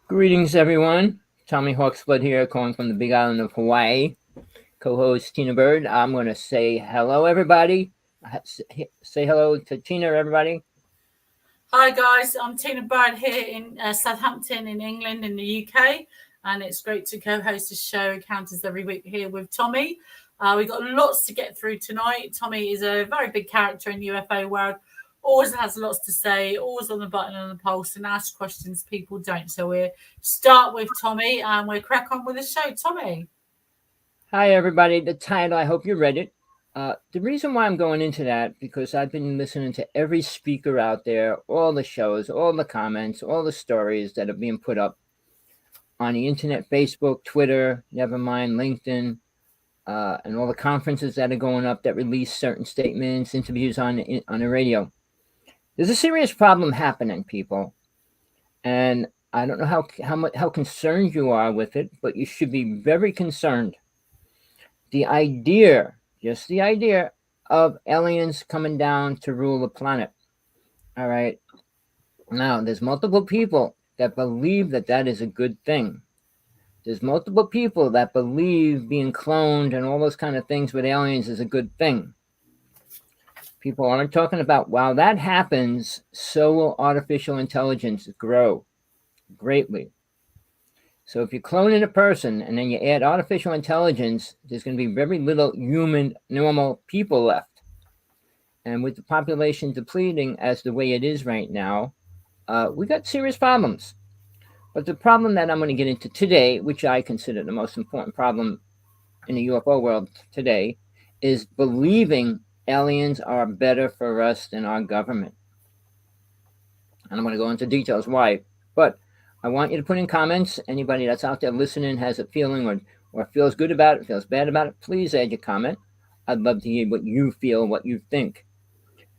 Greetings, everyone. Rev.Hawksblood here, calling from the Big Island of Hawaii. Co-host Tina Bird. I'm going to say hello, everybody. Say hello to Tina, everybody. Hi guys, I'm Tina Bird here in Southampton in England in the UK, and it's great to co-host a show Encounters every week here with Tommy. We've got lots to get through tonight. Tommy is a very big character in the UFO world, always has lots to say, always on the button on the pulse and asks questions people don't. So we'll start with Tommy and we'll crack on with the show. Tommy. Hi, everybody. The title, I hope you read it. The reason why I'm going into that, because I've been listening to every speaker out there, all the shows, all the comments, all the stories that are being put up on the internet, Facebook, Twitter, never mind LinkedIn, and all the conferences that are going up that release certain statements, interviews on the radio. There's a serious problem happening, people, and I don't know how concerned you are with it, but you should be very concerned. The idea, just the idea, of aliens coming down to rule the planet. All right. Now, there's multiple people that believe that that is a good thing. There's multiple people that believe being cloned and all those kind of things with aliens is a good thing. People aren't talking about, while that happens, so will artificial intelligence grow greatly. So if you clone in a person and then you add artificial intelligence, there's going to be very little human, normal people left. And with the population depleting as the way it is right now, we got serious problems. But the problem that I'm going to get into today, which I consider the most important problem in the UFO world today, is believing aliens are better for us than our government. And I'm going to go into details why. But I want you to put in comments. Anybody that's out there listening has a feeling or feels good about it, feels bad about it, please add your comment. I'd love to hear what you feel, what you think.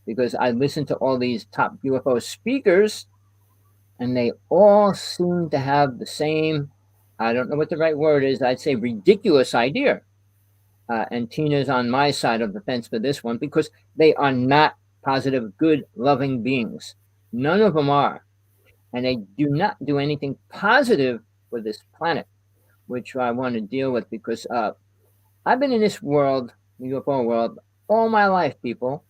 Because I listen to all these top UFO speakers, and they all seem to have the same, I don't know what the right word is, I'd say ridiculous idea. And Tina's on my side of the fence for this one because they are not positive, good, loving beings. None of them are. And they do not do anything positive for this planet, which I want to deal with because I've been in this world, the UFO world, all my life, people.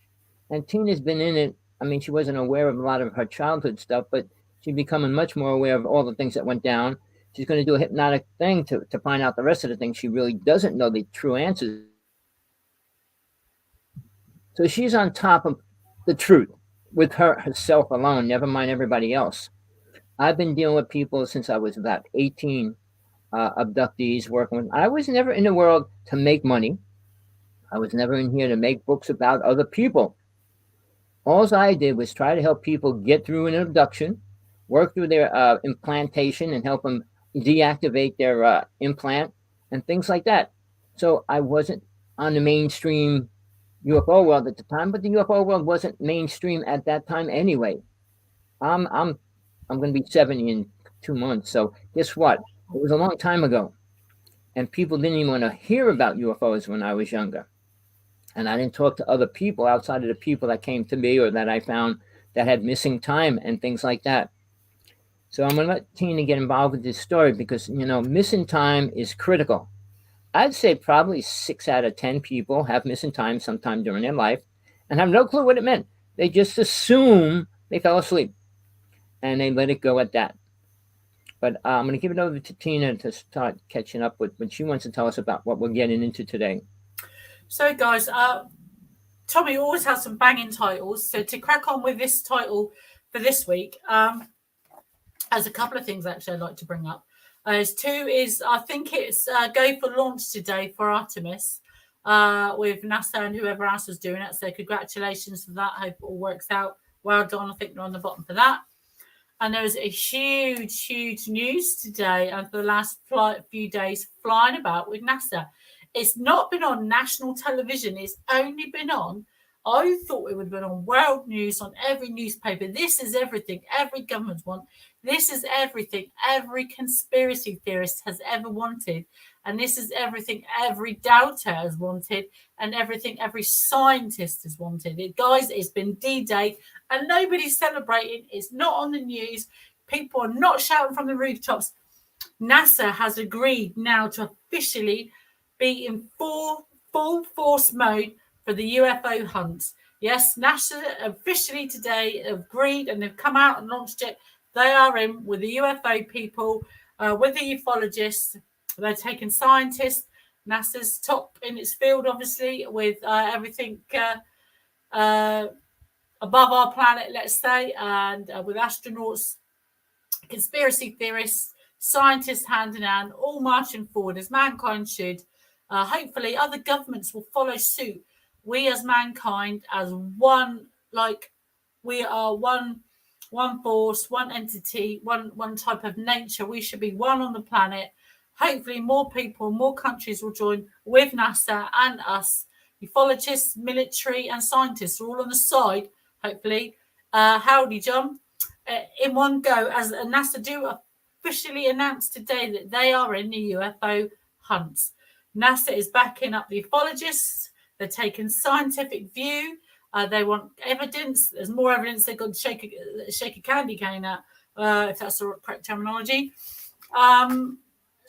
And Tina's been in it. I mean, she wasn't aware of a lot of her childhood stuff, but she's becoming much more aware of all the things that went down. She's going to do a hypnotic thing to find out the rest of the things. She really doesn't know the true answers. So she's on top of the truth with herself alone, never mind everybody else. I've been dealing with people since I was about 18, abductees working with. I was never in the world to make money. I was never in here to make books about other people. All I did was try to help people get through an abduction, work through their implantation, and help them deactivate their implant and things like that. So I wasn't on the mainstream UFO world at the time, but the UFO world wasn't mainstream at that time anyway. I'm going to be 70 in 2 months. So guess what? It was a long time ago, and people didn't even want to hear about UFOs when I was younger. And I didn't talk to other people outside of the people that came to me or that I found that had missing time and things like that. So I'm going to let Tina get involved with this story because, missing time is critical. I'd say probably 6 out of 10 people have missing time sometime during their life and have no clue what it meant. They just assume they fell asleep and they let it go at that. But I'm going to give it over to Tina to start catching up with what she wants to tell us about what we're getting into today. So guys, Tommy always has some banging titles. So to crack on with this title for this week, there's a couple of things actually I'd like to bring up. There's two is I think it's go for launch today for Artemis with NASA and whoever else was doing it. So congratulations for that. Hope it all works out. Well done. I think they're on the bottom for that. And there was a huge news today and for the last few days flying about with NASA. It's not been on national television. It's only been on, I thought it would have been on world news, on every newspaper. This is everything every government wants. This is everything every conspiracy theorist has ever wanted. And this is everything every doubter has wanted and everything every scientist has wanted. Guys, it's been D-Day and nobody's celebrating. It's not on the news. People are not shouting from the rooftops. NASA has agreed now to officially be in full force mode for the UFO hunt. Yes, NASA officially today agreed and they've come out and launched it. They are in with the UFO people, with the ufologists. They're taking scientists. NASA's top in its field, obviously, with everything above our planet, let's say, and with astronauts, conspiracy theorists, scientists hand in hand, all marching forward as mankind should. Hopefully, other governments will follow suit. We, as mankind, as one, like we are one force, one entity, one type of nature. We should be one on the planet. Hopefully, more people, more countries will join with NASA and us. Ufologists, military, and scientists are all on the side. Hopefully, howdy, John. In one go, as NASA do officially announced today that they are in the UFO hunt. NASA is backing up the ufologists. They're taking scientific view. They want evidence. There's more evidence they've got to shake a candy cane at, if that's the correct terminology.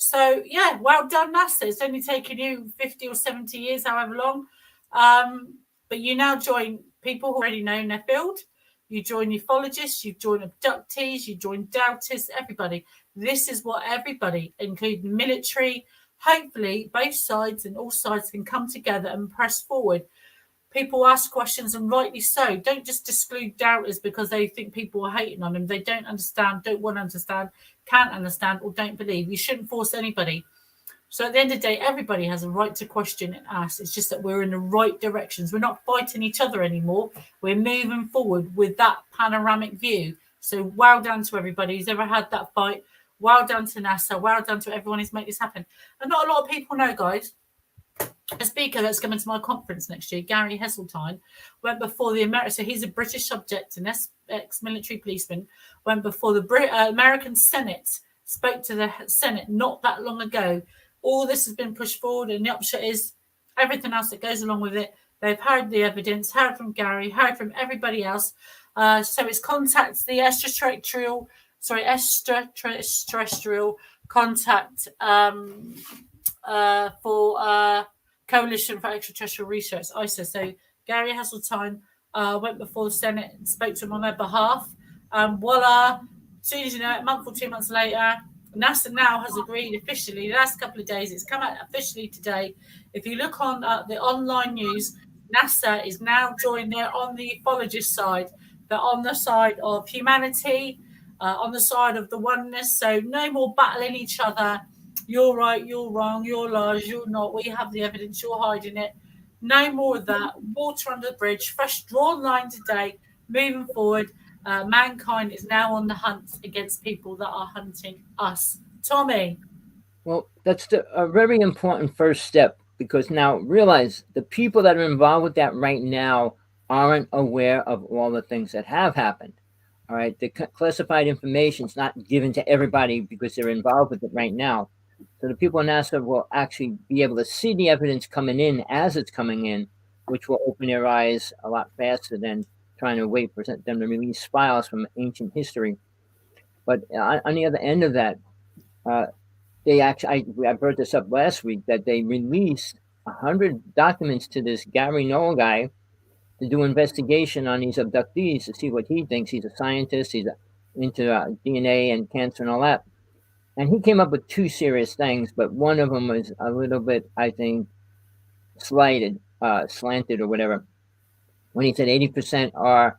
So, yeah, well done, NASA. It's only taken you 50 or 70 years, however long. But you now join people who already know in their field. You join ufologists, you join abductees, you join doubters, everybody. This is what everybody, including military, hopefully both sides and all sides can come together and press forward. People ask questions, and rightly so. Don't just exclude doubters because they think people are hating on them. They don't understand, don't want to understand, can't understand, or don't believe. You shouldn't force anybody. So at the end of the day, everybody has a right to question and ask. It's just that we're in the right directions. We're not fighting each other anymore. We're moving forward with that panoramic view. So well done to everybody who's ever had that fight. Well done to NASA. Well done to everyone who's made this happen. And not a lot of people know, guys. A speaker that's coming to my conference next year, Gary Heseltine, went before the American. So he's a British subject, an ex-military policeman. Went before the American Senate. Spoke to the Senate not that long ago. All this has been pushed forward, and the upshot is everything else that goes along with it. They've heard the evidence, heard from Gary, heard from everybody else. So it's contacts the extraterrestrial contact for Coalition for Extraterrestrial Research, ISA. So Gary Heseltine went before the Senate and spoke to them on their behalf. Voila, as soon as you know it, a month or 2 months later, NASA now has agreed officially, the last couple of days, it's come out officially today. If you look on the online news, NASA is now joined there on the ufologist side. They're on the side of humanity, on the side of the oneness. So no more battling each other. You're right, you're wrong, you're lies, you're not. We have the evidence, you're hiding it. No more of that. Water under the bridge, fresh drawn line today, moving forward. Mankind is now on the hunt against people that are hunting us. Tommy. Well, that's a very important first step, because now realize the people that are involved with that right now aren't aware of all the things that have happened. All right. The classified information is not given to everybody because they're involved with it right now. So the people in NASA will actually be able to see the evidence coming in as it's coming in, which will open their eyes a lot faster than trying to wait for them to release files from ancient history. But on the other end of that, they actually, I brought this up last week, that they released 100 documents to this Gary Noel guy to do investigation on these abductees to see what he thinks. He's a scientist. He's into DNA and cancer and all that. And he came up with two serious things, but one of them was a little bit, I think, slanted or whatever, when he said 80% are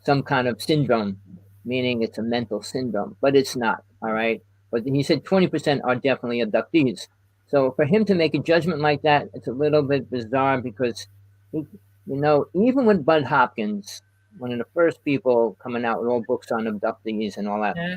some kind of syndrome, meaning it's a mental syndrome, but it's not, all right? But he said 20% are definitely abductees. So for him to make a judgment like that, it's a little bit bizarre, because, even with Bud Hopkins, one of the first people coming out with all books on abductees and all that. Yeah.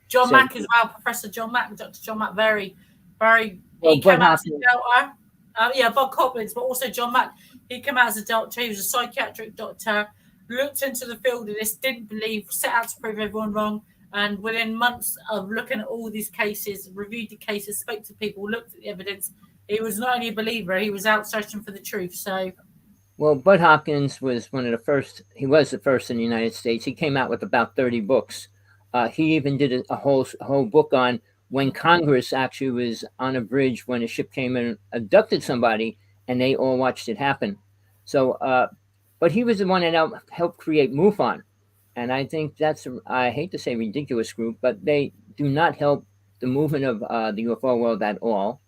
John Mack as well, Professor John Mack, Dr. John Mack, very, very, he came out as a doctor. Bob Coblins, but also John Mack. He came out as a doctor. He was a psychiatric doctor, looked into the field of this, didn't believe, set out to prove everyone wrong. And within months of looking at all these cases, reviewed the cases, spoke to people, looked at the evidence, he was not only a believer, he was out searching for the truth. So, well, Bud Hopkins was one of the first. He was the first in the United States. He came out with about 30 books He even did a whole book on when Congress actually was on a bridge when a ship came and abducted somebody, and they all watched it happen. So, but he was the one that helped create MUFON, and I think that's, I hate to say ridiculous group, but they do not help the movement of the UFO world at all.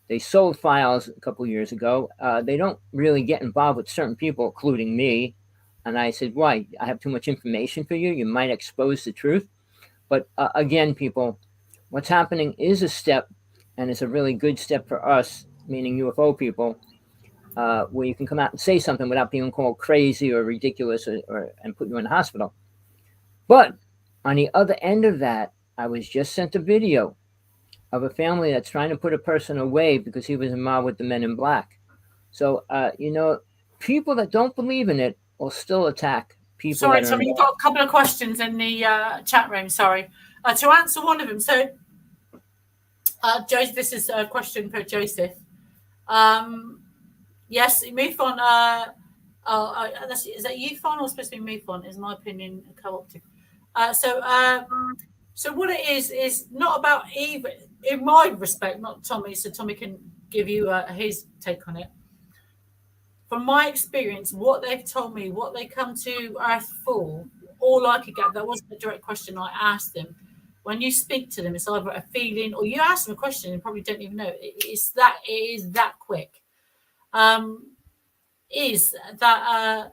They sold files a couple years ago. They don't really get involved with certain people, including me. And I said, why? I have too much information for you. You might expose the truth. But again, people, what's happening is a step, and it's a really good step for us, meaning UFO people, where you can come out and say something without being called crazy or ridiculous, and put you in the hospital. But on the other end of that, I was just sent a video of a family that's trying to put a person away because he was involved with the Men in Black. So, people that don't believe in it will still attack people Sorry, that are Tommy, you've involved. got a couple of questions in the chat room. Sorry. To answer one of them, so Joseph, this is a question for Joseph. Yes, MUFON. Is that UFON or supposed to be MUFON? Is my opinion co-opted? So what it is not about even, in my respect, not Tommy. So Tommy can give you his take on it. From my experience, what they've told me, what they come to Earth for, all I could get, that wasn't a direct question I asked them. When you speak to them, it's either a feeling or you ask them a question and probably don't even know. It is that quick. Is that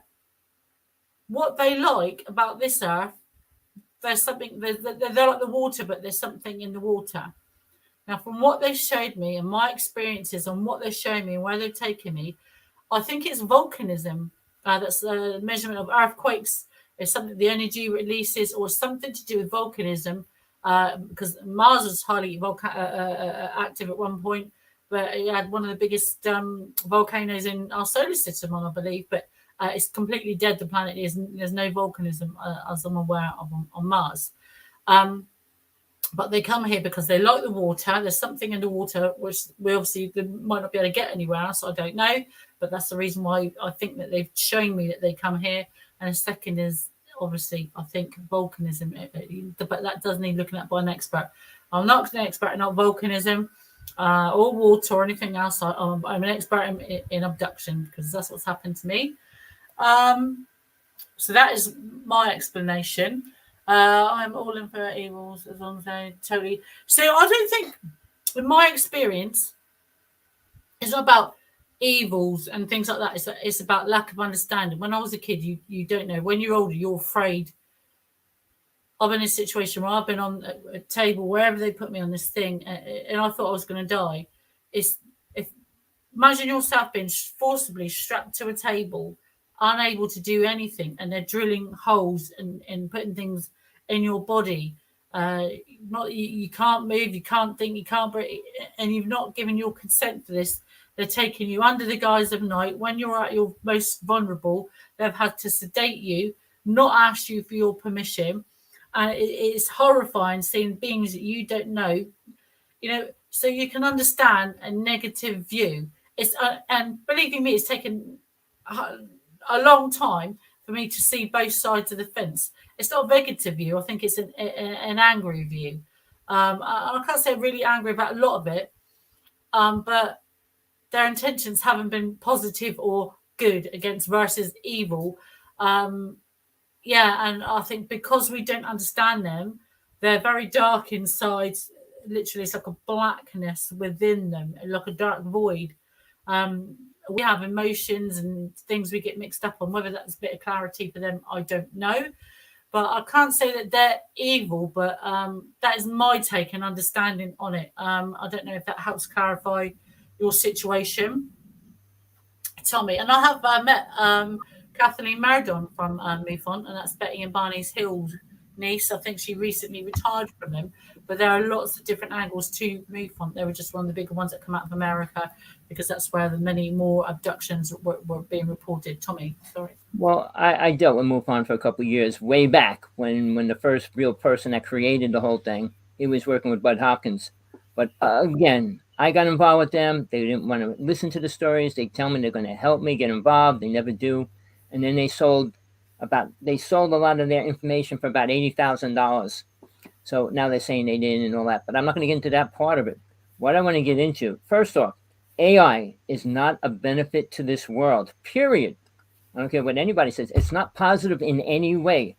what they like about this Earth? There's something, they're like the water, but there's something in the water. Now, from what they showed me and my experiences and what they're showing me and where they've taken me, I think it's volcanism. That's the measurement of earthquakes. It's something, the energy releases, or something to do with volcanism, because Mars was highly active at one point, but it had one of the biggest volcanoes in our solar system, I believe. But it's completely dead. The planet is. There's no volcanism, as I'm aware of, on Mars. But they come here because they like the water. There's something in the water which we obviously might not be able to get anywhere else. I don't know, but that's the reason why I think that they've shown me that they come here. And the second is obviously, I think, volcanism. But that does need looking at by an expert. I'm not an expert in volcanism or water or anything else. I'm an expert in abduction, because that's what's happened to me. So that is my explanation. I'm all in for evils as long as they totally. So I don't think, in my experience, it's not about evils and things like that. It's about lack of understanding. When I was a kid, you don't know. When you're older, you're afraid. I've been in a situation where I've been on a table, wherever they put me on this thing, and I thought I was going to die. Imagine yourself being forcibly strapped to a table, unable to do anything, and they're drilling holes and putting things in your body. You can't move, you can't think, you can't breathe, and you've not given your consent for this. They're taking you under the guise of night when you're at your most vulnerable. They've had to sedate you, not ask you for your permission, and it's horrifying seeing beings that you don't know. So you can understand a negative view. It's and believing me, it's taken a long time for me to see both sides of the fence. It's not a negative view. I think it's an angry view. I can't say I'm really angry about a lot of it, but their intentions haven't been positive or good against versus evil. And I think because we don't understand them, they're very dark inside. Literally, it's like a blackness within them, like a dark void. We have emotions and things we get mixed up on. Whether that's a bit of clarity for them, I don't know. But I can't say that they're evil, but that is my take and understanding on it. I don't know if that helps clarify your situation, Tommy. And I have met Kathleen Meredon from MUFON, and that's Betty and Barney's Hill's niece. I think she recently retired from them. But there are lots of different angles to MUFON. They were just one of the bigger ones that come out of America, because that's where the many more abductions were being reported. Tommy, sorry. Well, I dealt with MUFON for a couple of years, way back when the first real person that created the whole thing, he was working with Bud Hopkins. But again, I got involved with them. They didn't want to listen to the stories. They tell me they're going to help me get involved. They never do. And then they sold a lot of their information for about $80,000. So now they're saying they didn't and all that, but I'm not going to get into that part of it. What I want to get into, first off, AI is not a benefit to this world, period. I don't care what anybody says. It's not positive in any way.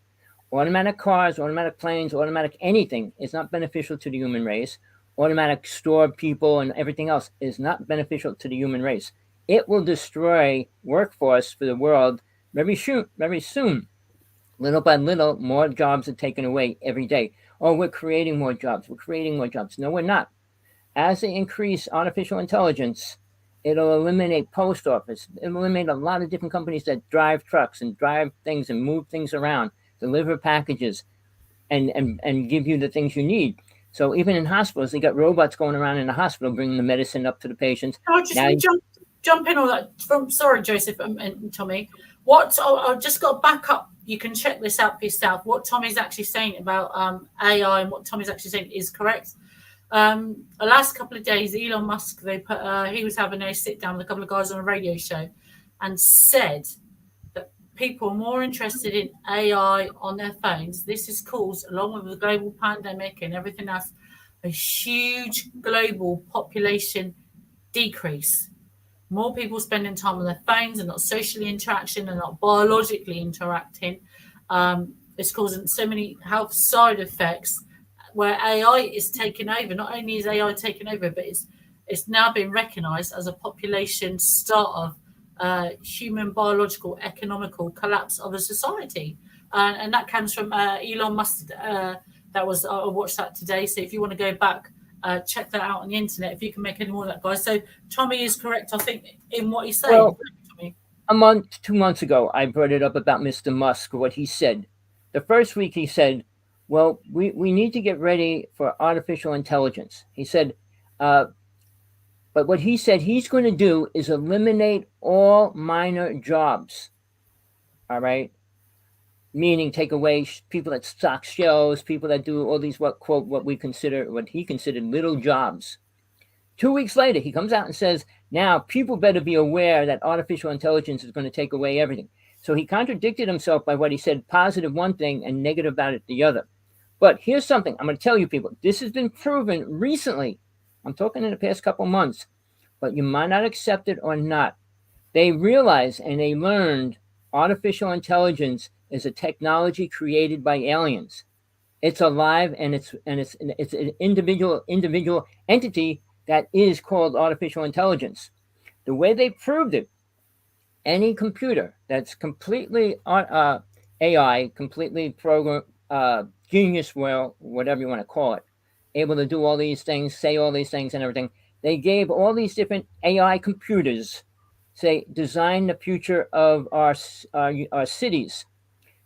Automatic cars, automatic planes, automatic anything is not beneficial to the human race. Automatic store people and everything else is not beneficial to the human race. It will destroy workforce for the world very soon. Very soon. Little by little, more jobs are taken away every day. Oh, we're creating more jobs. We're creating more jobs. No, we're not. As they increase artificial intelligence, it'll eliminate post office. It'll eliminate a lot of different companies that drive trucks and drive things and move things around, deliver packages, and give you the things you need. So even in hospitals, they got robots going around in the hospital bringing the medicine up to the patients. I'll just jump in on that. Sorry, Joseph and Tommy. I've just got to back up. You can check this out for yourself. What Tommy's actually saying about AI and what Tommy's actually saying is correct. The last couple of days, Elon Musk, he was having a sit down with a couple of guys on a radio show and said that people are more interested in AI on their phones. This has caused, along with the global pandemic and everything else, a huge global population decrease. More people spending time on their phones and not socially interaction and not biologically interacting. It's causing so many health side effects where AI is taking over. Not only is AI taking over, but it's now been recognised as a population start of human biological economical collapse of a society, and that comes from Elon Musk. I watched that today. So if you want to go back, check that out on the internet. If you can make any more of that, guys. So Tommy is correct, I think, in what he's saying. Well, a month, 2 months ago, I brought it up about Mr. Musk, what he said. The first week he said, well, we need to get ready for artificial intelligence. He said, but what he said he's going to do is eliminate all minor jobs. All right. Meaning take away people that stock shelves, people that do all these, what he considered little jobs. 2 weeks later, he comes out and says, now people better be aware that artificial intelligence is going to take away everything. So he contradicted himself by what he said, positive one thing and negative about it the other. But here's something I'm going to tell you people. This has been proven recently. I'm talking in the past couple months, but you might not accept it or not. They realized and they learned artificial intelligence is a technology created by aliens. It's alive and it's an individual entity that is called artificial intelligence. The way they proved it, any computer that's completely AI, completely program, genius, well, whatever you want to call it, able to do all these things, say all these things and everything. They gave all these different AI computers, say, design the future of our cities.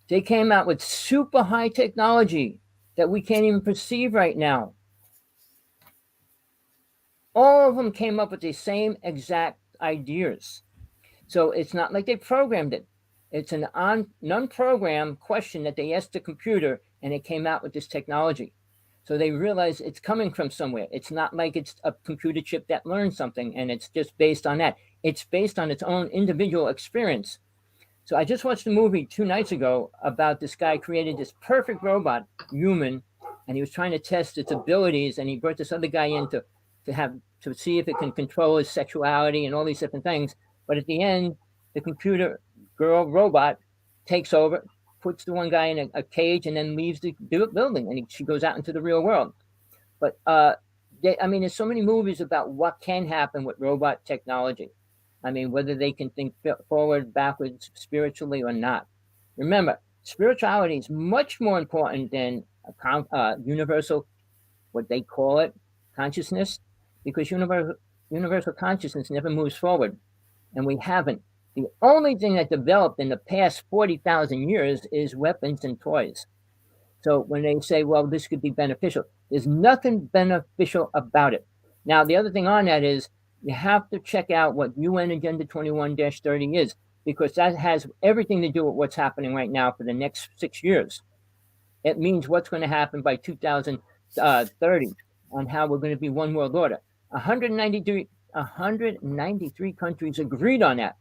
They came out with super high technology that we can't even perceive right now. All of them came up with the same exact ideas. So it's not like they programmed it. It's an non-programmed question that they asked the computer, and it came out with this technology. So they realize it's coming from somewhere. It's not like it's a computer chip that learned something, and it's just based on that. It's based on its own individual experience. So I just watched a movie 2 nights ago about this guy created this perfect robot, human, and he was trying to test its abilities, and he brought this other guy in to see if it can control his sexuality and all these different things. But at the end, the computer girl robot takes over, puts the one guy in a cage, and then leaves the building, and she goes out into the real world. But there's so many movies about what can happen with robot technology. I mean, whether they can think forward, backwards, spiritually or not. Remember, spirituality is much more important than universal, what they call it, consciousness, because universal consciousness never moves forward, and we haven't. The only thing that developed in the past 40,000 years is weapons and toys. So when they say, well, this could be beneficial, there's nothing beneficial about it. Now, the other thing on that is you have to check out what UN Agenda 21-30 is, because that has everything to do with what's happening right now for the next 6 years. It means what's going to happen by 2030 on how we're going to be one world order. 193 countries agreed on that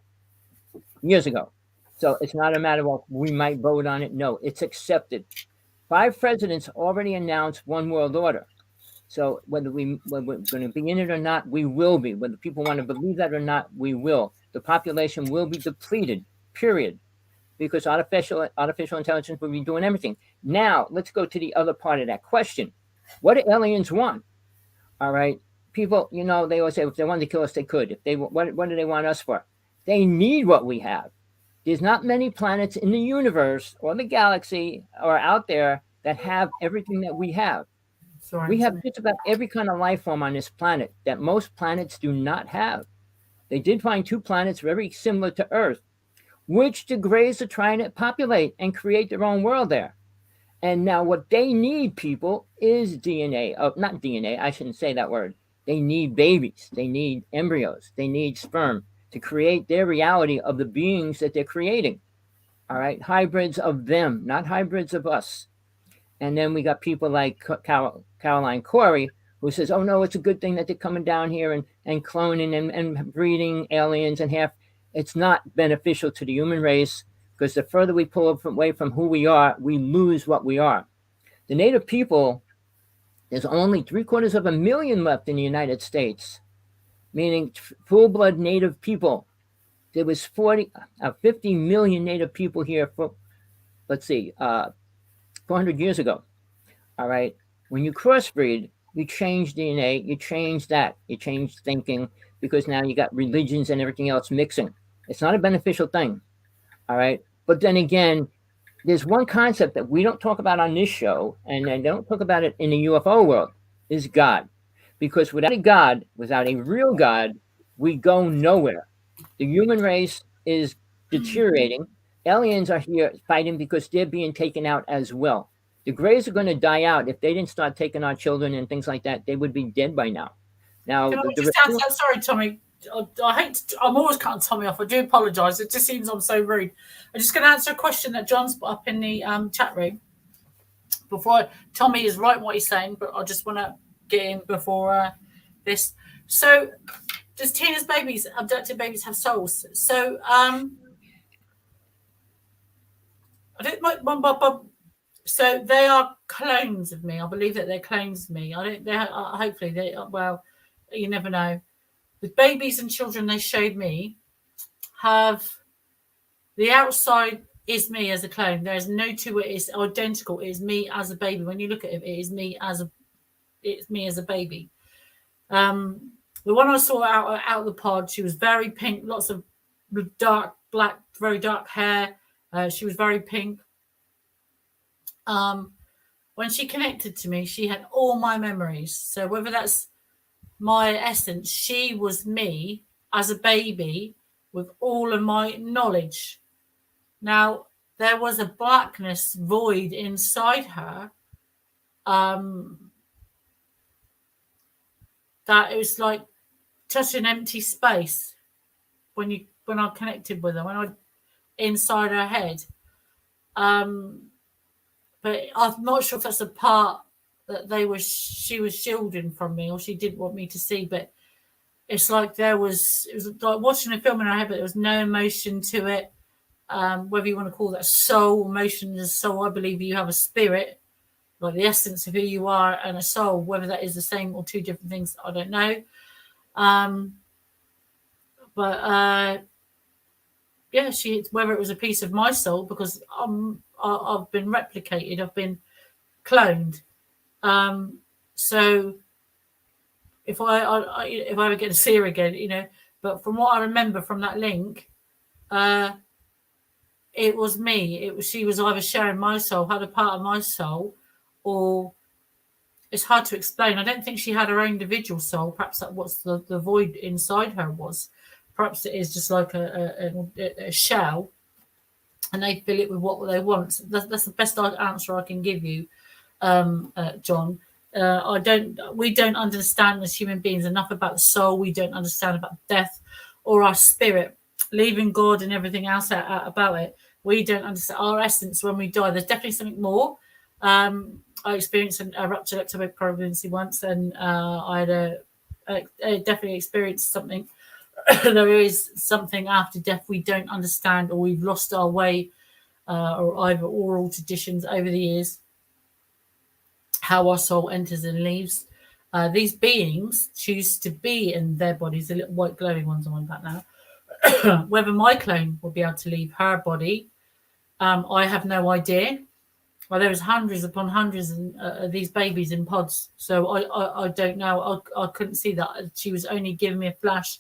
years ago. So it's not a matter of we might vote on it. No, it's accepted. 5 presidents already announced one world order. So whether we're going to be in it or not, we will be. Whether people want to believe that or not, we will. The population will be depleted, period, because artificial intelligence will be doing everything. Now, let's go to the other part of that question. What do aliens want? All right. People, they always say if they wanted to kill us, they could. If they what do they want us for? They need what we have. There's not many planets in the universe or the galaxy or out there that have everything that we have. We have just about every kind of life form on this planet that most planets do not have. They did find 2 planets very similar to Earth, which the Greys are trying to populate and create their own world there. And now what they need, people, is DNA. Not DNA, I shouldn't say that word. They need babies. They need embryos. They need sperm to create their reality of the beings that they're creating. All right? Hybrids of them, not hybrids of us. And then we got people like Caroline Corey, who says, oh, no, it's a good thing that they're coming down here and cloning and breeding aliens and half. It's not beneficial to the human race, because the further we pull away from who we are, we lose what we are. The native people, there's only 750,000 left in the United States, meaning full-blood native people. There was 50 million native people here for, 400 years ago. All right. When you crossbreed, you change DNA, you change that, you change thinking, because now you got religions and everything else mixing. It's not a beneficial thing. All right. But then again, there's one concept that we don't talk about on this show, and I don't talk about it in the UFO world, is God. Because without a God, without a real God, we go nowhere. The human race is deteriorating. Aliens are here fighting because they're being taken out as well. The Greys are going to die out. If they didn't start taking our children and things like that, they would be dead by now. Now, sorry, Tommy. I hate I'm always cutting Tommy off. I do apologise. It just seems I'm so rude. I'm just going to answer a question that John's put up in the chat room. Tommy is right in what he's saying, but I just want to get in before this. So, does Tina's abducted babies have souls? So, I don't like so they are clones of me. I believe that they're clones of me. Hopefully they. Well, you never know. The babies and children they showed me have the outside is me as a clone. There's no two. It is identical. It is me as a baby. When you look at it, it is me as a baby. The one I saw out of the pod, she was very pink, lots of dark black, very dark hair. She was very pink. When she connected to me, she had all my memories. So whether that's my essence, she was me as a baby with all of my knowledge. Now, there was a blackness void inside her that it was like touching empty space when I connected with her, when I inside her head. But I'm not sure if that's a part that she was shielding from me, or she didn't want me to see. But it's like it was like watching a film in her head, but there was no emotion to it. Whether you want to call that soul, emotion is soul. I believe you have a spirit, like the essence of who you are, and a soul. Whether that is the same or two different things, I don't know. Yeah, whether it was a piece of my soul, because I've been replicated, I've been cloned. So if I ever get to see her again, but from what I remember from that link, it was me. She was either sharing my soul, had a part of my soul, or it's hard to explain. I don't think she had her own individual soul. Perhaps that was the void inside her was. Perhaps it is just like a shell, and they fill it with what they want. That's the best answer I can give you, John. We don't understand as human beings enough about the soul. We don't understand about death or our spirit, leaving God and everything else out about it. We don't understand our essence when we die. There's definitely something more. I experienced a ruptured ectopic pregnancy once, and I definitely experienced something. There is something after death we don't understand, or we've lost our way, or either oral traditions over the years. how our soul enters and leaves. These beings choose to be in their bodies, the little white glowing ones I'm on about now. Whether my clone will be able to leave her body, I have no idea. Well, there was hundreds upon hundreds of these babies in pods, so I don't know. I couldn't see that. She was only giving me a flash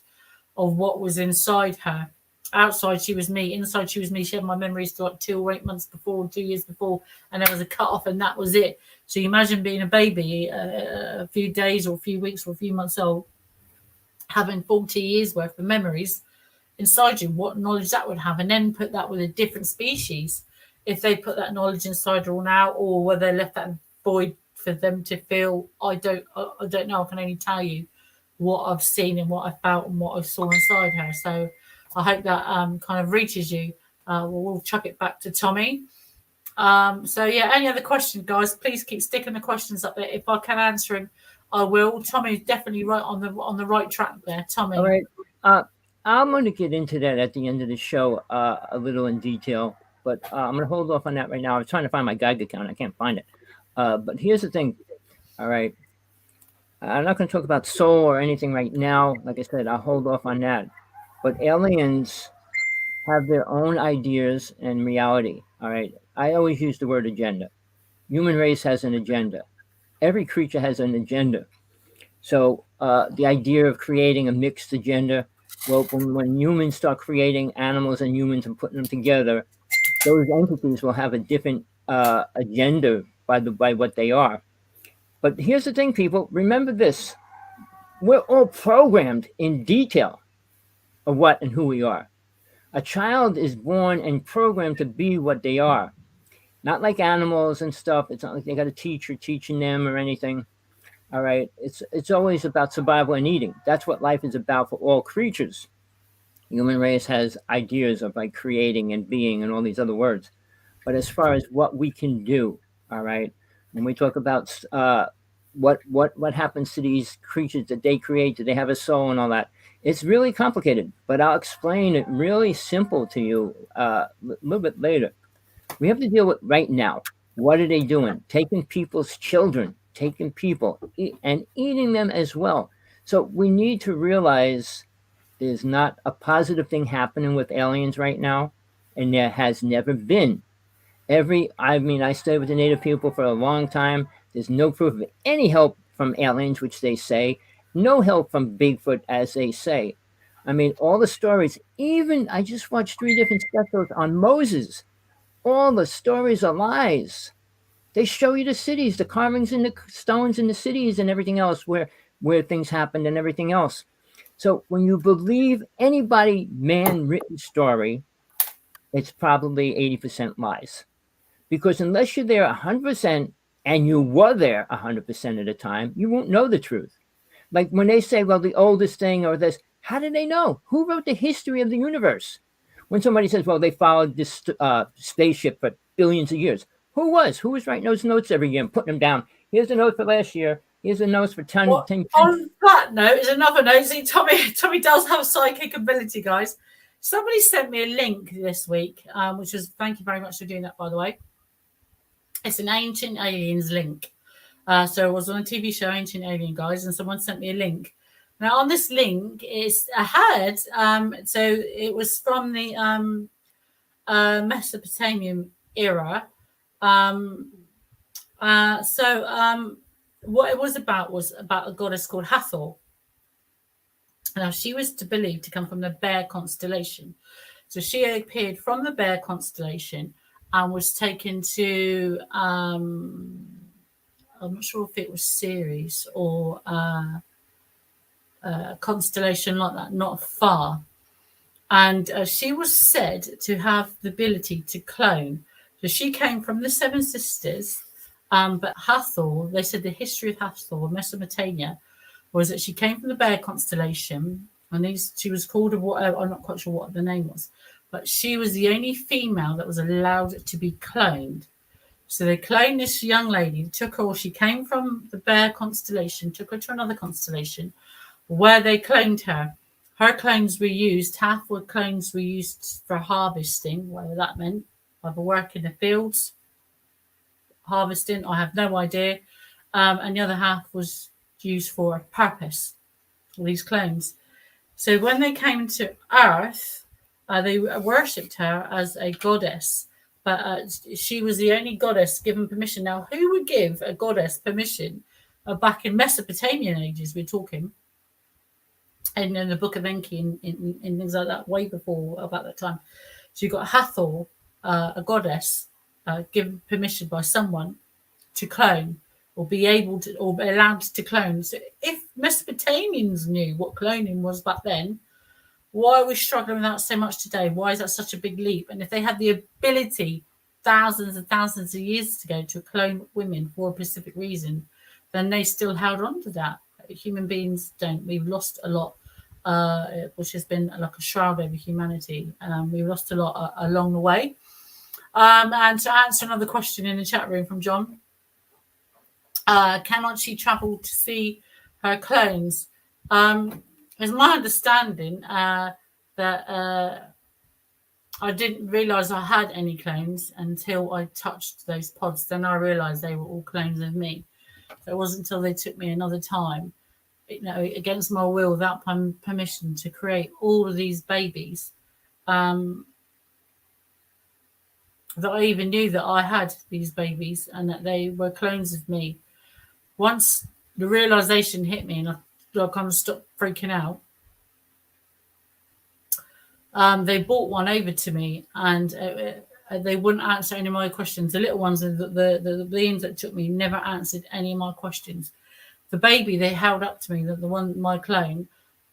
of what was inside her. Outside, she was me. Inside, she was me. She had my memories to like 2 or 8 months before, 2 years before, and there was a cut off, and that was it. So you imagine being a baby, a few days or a few weeks or a few months old, having 40 years worth of memories inside you, what knowledge that would have, and then put that with a different species. If they put that knowledge inside her now, or whether they left that void for them to feel, I don't know. I can only tell you what I've seen and what I felt and what I saw inside her. So I hope that kind of reaches you. We'll chuck it back to Tommy. So yeah, any other questions, guys? Please keep sticking the questions up there. If I can answer them, I will. Tommy's definitely right on the right track there. Tommy. All right. I'm going to get into that at the end of the show a little in detail, but I'm going to hold off on that right now. I was trying to find my Geiger account. I can't find it. But here's the thing. All right. I'm not going to talk about soul or anything right now. Like I said, I'll hold off on that. But aliens have their own ideas and reality. All right. I always use the word agenda. Human race has an agenda. Every creature has an agenda. So the idea of creating a mixed agenda, well, when humans start creating animals and humans and putting them together, those entities will have a different agenda by what they are. But here's the thing, people. Remember this. We're all programmed in detail of what and who we are. A child is born and programmed to be what they are. Not like animals and stuff. It's not like they got a teacher teaching them or anything. All right. It's always about survival and eating. That's what life is about for all creatures. The human race has ideas of like creating and being and all these other words. But as far as what we can do, all right, when we talk about what happens to these creatures that they create, do they have a soul and all that? It's really complicated, but I'll explain it really simple to you a little bit later. We have to deal with right now. What are they doing? Taking people's children, taking people and eating them as well. So we need to realize there's not a positive thing happening with aliens right now, and there has never been. I stayed with the native people for a long time. There's no proof of any help from aliens, which they say, no help from Bigfoot, as they say. I mean, all the stories, even I just watched 3 different specials on Moses. All the stories are lies. They show you the cities, the carvings in the stones in the cities and everything else where things happened and everything else. So when you believe anybody man-written story, it's probably 80% lies. Because unless you're there 100% and you were there 100% of the time, you won't know the truth. Like when they say, well, the oldest thing or this, how do they know? Who wrote the history of the universe? When somebody says, well, they followed this spaceship for billions of years, who was writing those notes every year and putting them down? Here's the note for last year. Here's the notes for 10. Well, 10 on that note, is another note. See, Tommy does have psychic ability, guys. Somebody sent me a link this week, which was, thank you very much for doing that, by the way. It's an Ancient Aliens link. So it was on a TV show, Ancient Alien, guys, and someone sent me a link. Now, on this link, so it was from the Mesopotamian era. What it was about a goddess called Hathor. Now, she was believed to come from the Bear constellation. So she appeared from the Bear constellation and was taken to, I'm not sure if it was Ceres or a constellation like that, not far. And she was said to have the ability to clone. So she came from the Seven Sisters, but Hathor, they said the history of Hathor, Mesopotamia, was that she came from the Bear constellation, and she was called I'm not quite sure what the name was, but she was the only female that was allowed to be cloned. So they cloned this young lady, took her, she came from the Bear constellation, took her to another constellation where they cloned her. Her clones were used, Hathor clones were used for harvesting, whatever that meant, either work in the fields, harvesting, I have no idea. and the other half was used for a purpose. These clones. So when they came to Earth, they worshipped her as a goddess, but she was the only goddess given permission. Now, who would give a goddess permission back in Mesopotamian ages? We're talking, and in the Book of Enki and in things like that, way before about that time. So you got Hathor, a goddess, given permission by someone to clone or be able to or be allowed to clone. So if Mesopotamians knew what cloning was back then, why are we struggling with that so much today? Why is that such a big leap? And if they had the ability thousands and thousands of years ago to clone women for a specific reason, then they still held on to that. Human beings don't. We've lost a lot, which has been like a shroud over humanity. We've lost a lot along the way. And to answer another question in the chat room from John, cannot she travel to see her clones? It's my understanding that I didn't realise I had any clones until I touched those pods. Then I realised they were all clones of me. So it wasn't until they took me another time, against my will, without permission, to create all of these babies, that I even knew that I had these babies and that they were clones of me. Once the realization hit me and I kind of stopped freaking out, they brought one over to me and they wouldn't answer any of my questions. The little ones, the beings that took me, never answered any of my questions. The baby they held up to me, the one, my clone,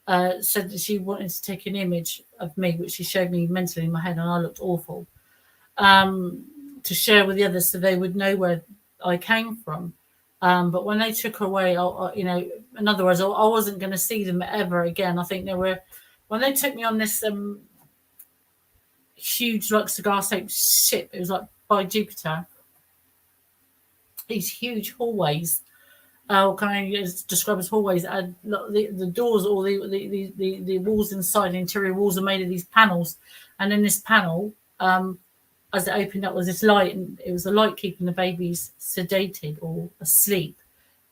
said that she wanted to take an image of me, which she showed me mentally in my head, and I looked awful, to share with the others so they would know where I came from. But when they took her away, in other words, I wasn't going to see them ever again. I think when they took me on this huge, like, cigar-shaped ship, it was like by Jupiter, these huge hallways, can I describe as hallways, and the doors, or the walls inside, the interior walls are made of these panels, and in this panel, as it opened up, was this light, and it was the light keeping the babies sedated or asleep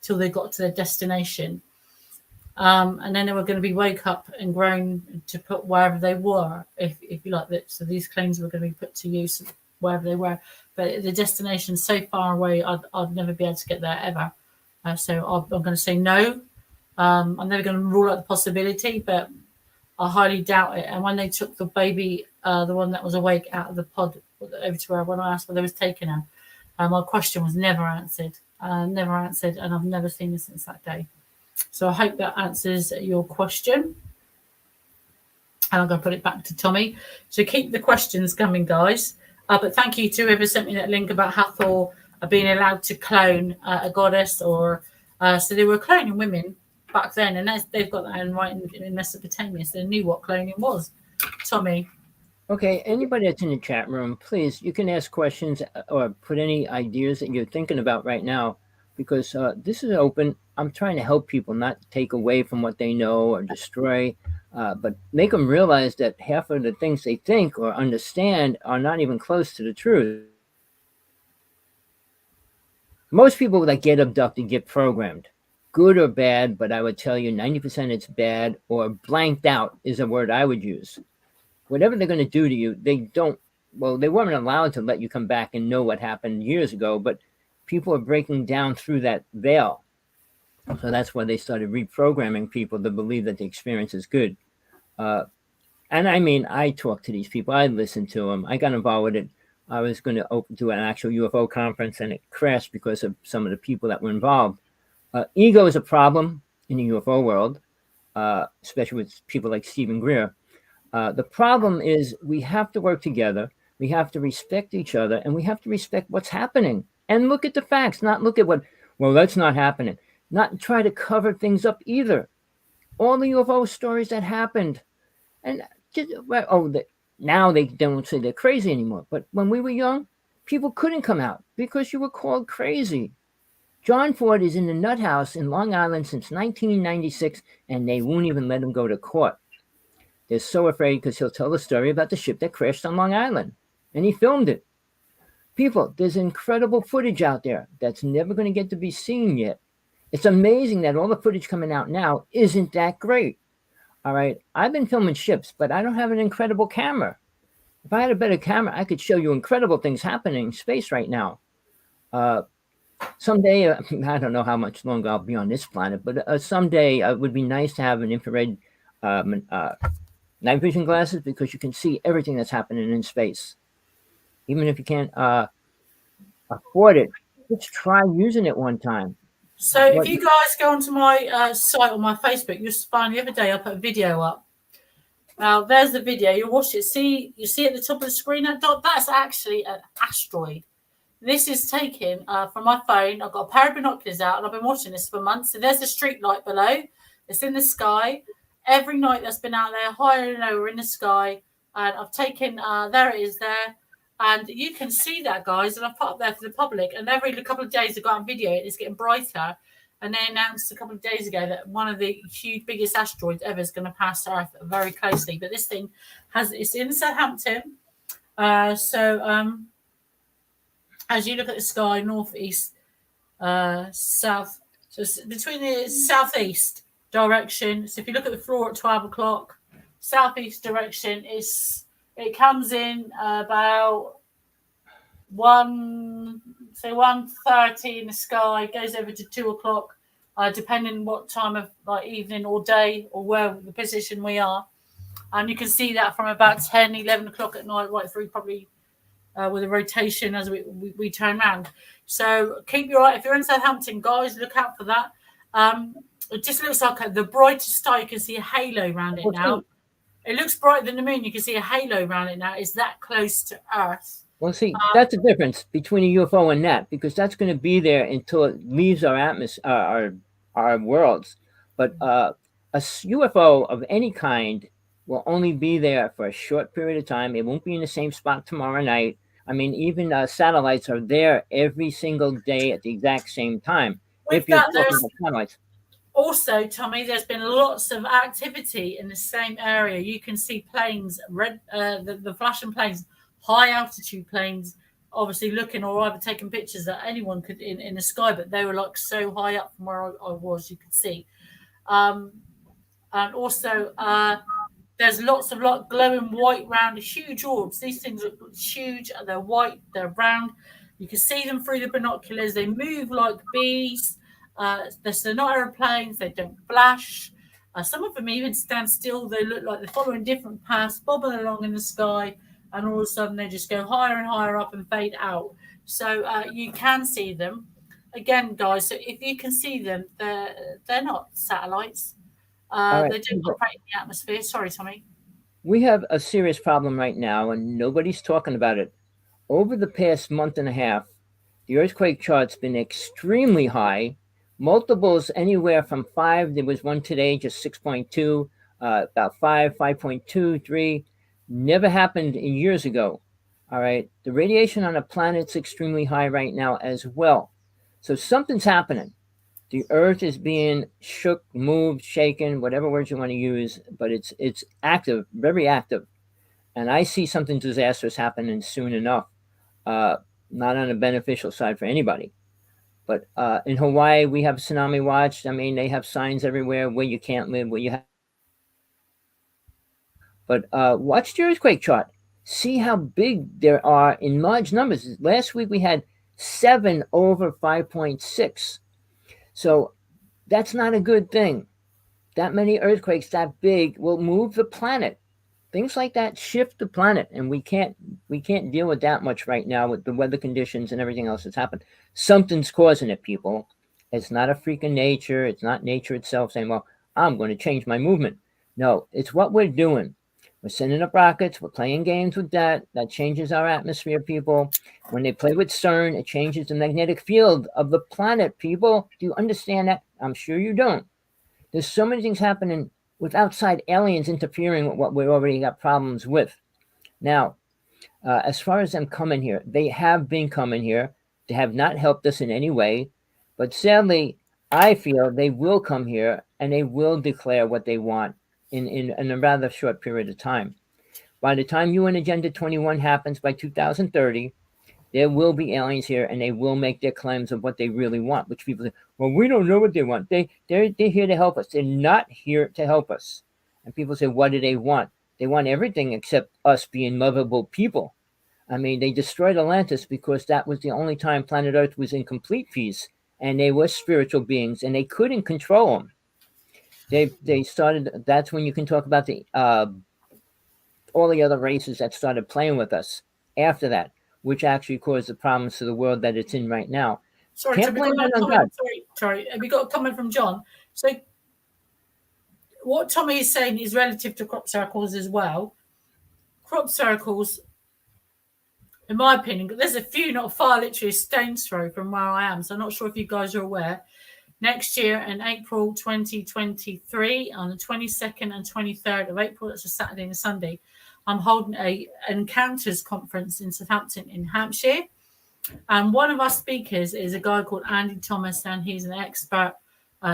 till they got to their destination. And then they were going to be woke up and grown to put wherever they were, if you like that. So these clones were going to be put to use wherever they were. But the destination's so far away, I'd never be able to get there ever. So I'm going to say no. I'm never going to rule out the possibility, but I highly doubt it. And when they took the baby, the one that was awake, out of the pod over to her, when I asked where they was taking her, my question was never answered, and I've never seen her since that day. So I hope that answers your question. And I'm going to put it back to Tommy. So keep the questions coming, guys. But thank you to whoever sent me that link about Hathor being allowed to clone a goddess, or so they were cloning women back then, and they've got that in writing in Mesopotamia, so they knew what cloning was. Tommy. Okay, anybody that's in the chat room, please, you can ask questions or put any ideas that you're thinking about right now, because this is open. I'm trying to help people, not take away from what they know or destroy, but make them realize that half of the things they think or understand are not even close to the truth. Most people that get abducted get programmed, good or bad, but I would tell you 90% it's bad, or blanked out is a word I would use. Whatever they're going to do to you, they weren't allowed to let you come back and know what happened years ago, but people are breaking down through that veil. So that's why they started reprogramming people to believe that the experience is good. And I mean, I talked to these people. I listened to them. I got involved with it. I was going to do an actual UFO conference, and it crashed because of some of the people that were involved. Ego is a problem in the UFO world, especially with people like Stephen Greer. The problem is we have to work together. We have to respect each other, and we have to respect what's happening and look at the facts, not look at that's not happening. Not try to cover things up either. All the UFO stories that happened, and now they don't say they're crazy anymore. But when we were young, people couldn't come out because you were called crazy. John Ford is in the nut house in Long Island since 1996, and they won't even let him go to court. They're so afraid because he'll tell the story about the ship that crashed on Long Island, and he filmed it. People, there's incredible footage out there that's never going to get to be seen yet. It's amazing that all the footage coming out now isn't that great. All right. I've been filming ships, but I don't have an incredible camera. If I had a better camera, I could show you incredible things happening in space right now. Uh, Someday, I don't know how much longer I'll be on this planet, but someday it would be nice to have an infrared um, uh, night vision glasses because you can see everything that's happening in space. Even if you can't afford it, just try using it one time. So if What? you guys go onto my site on my Facebook, you'll find the other day I put a video up. Now there's the video. You watch it. See, you see at the top of the screen that dot. That's actually an asteroid. This is taken from my phone. I've got a pair of binoculars out, and I've been watching this for months. So there's a street light below. It's in the sky. Every night that's been out there, higher and lower in the sky. And I've taken, there it is there. And you can see that, guys. And I've put up there for the public. And every couple of days, I got on video. It's getting brighter. And they announced a couple of days ago that one of the huge, biggest asteroids ever is going to pass Earth very closely. But this thing it's in Southampton. As you look at the sky, northeast, south, so it's between the southeast direction. So if you look at the floor at 12 o'clock, southeast direction it comes in about 1:30 in the sky, goes over to 2 o'clock, depending what time of like evening or day or where the position we are. And you can see that from about 10, 11 o'clock at night, right through probably with a rotation as we turn around. So keep your eye. If you're in Southampton, guys, look out for that. It just looks like the brightest star. You can see a halo around it now. It looks brighter than the moon. You can see a halo around it now. It's that close to Earth. Well, see, that's the difference between a UFO and that, because that's going to be there until it leaves our atmosphere, our worlds. But a UFO of any kind will only be there for a short period of time. It won't be in the same spot tomorrow night. I mean, even satellites are there every single day at the exact same time. With if you're that, talking about satellites. Also, Tommy, there's been lots of activity in the same area. You can see planes, the flashing planes, high altitude planes, obviously looking or either taking pictures that anyone could in the sky, but they were like so high up from where I was, you could see. And also, there's lots of like glowing white round, huge orbs. These things are huge. They're white. They're round. You can see them through the binoculars. They move like bees. They're not aeroplanes. They don't flash. Some of them even stand still. They look like they're following different paths, bobbing along in the sky, and all of a sudden they just go higher and higher up and fade out. So you can see them. Again, guys, so if you can see them, they're not satellites. Right. They do operate in the atmosphere. Sorry, Tommy. We have a serious problem right now, and nobody's talking about it. Over the past month and a half, the earthquake chart's been extremely high. Multiples anywhere from 5. There was one today, just 6.2, about 5, 5.2, 3. Never happened in years ago. All right. The radiation on the planet's extremely high right now as well. So something's happening. The Earth is being shook, moved, shaken, whatever words you want to use, but it's active, very active. And I see something disastrous happening soon enough. Not on a beneficial side for anybody. But in Hawaii, we have tsunami watch. I mean, they have signs everywhere where you can't live, where you have. But watch the earthquake chart. See how big there are in large numbers. Last week we had 7 over 5.6. So that's not a good thing. That many earthquakes that big will move the planet. Things like that shift the planet, and we can't deal with that much right now with the weather conditions and everything else that's happened. Something's causing it, people. It's not a freak of nature. It's not nature itself saying, well, I'm going to change my movement. No, it's what we're doing. We're sending up rockets. We're playing games with that. That changes our atmosphere, people. When they play with CERN, it changes the magnetic field of the planet, people. Do you understand that? I'm sure you don't. There's so many things happening with outside aliens interfering with what we already got problems with. Now, as far as them coming here, they have been coming here. They have not helped us in any way. But sadly, I feel they will come here and they will declare what they want in a rather short period of time. By the time UN Agenda 21 happens by 2030, There will be aliens here, and they will make their claims of what they really want. Which people say, well, we don't know what they want. They're here to help us. They're not here to help us. And people say, what do they want? They want everything except us being lovable people. I mean, they destroyed Atlantis because that was the only time planet Earth was in complete peace, and they were spiritual beings, and they couldn't control them. They started. That's when you can talk about the all the other races that started playing with us after that, which actually caused the problems to the world that it's in right now. Sorry, Can't we got blame that a on comment. God. Sorry. We got a comment from John. So, what Tommy is saying is relative to crop circles as well. Crop circles, in my opinion, there's a few not far, literally a stone's throw from where I am. So, I'm not sure if you guys are aware. Next year in April 2023, on the 22nd and 23rd of April, that's a Saturday and a Sunday, I'm holding a Encounters conference in Southampton in Hampshire. And one of our speakers is a guy called Andy Thomas, and he's an expert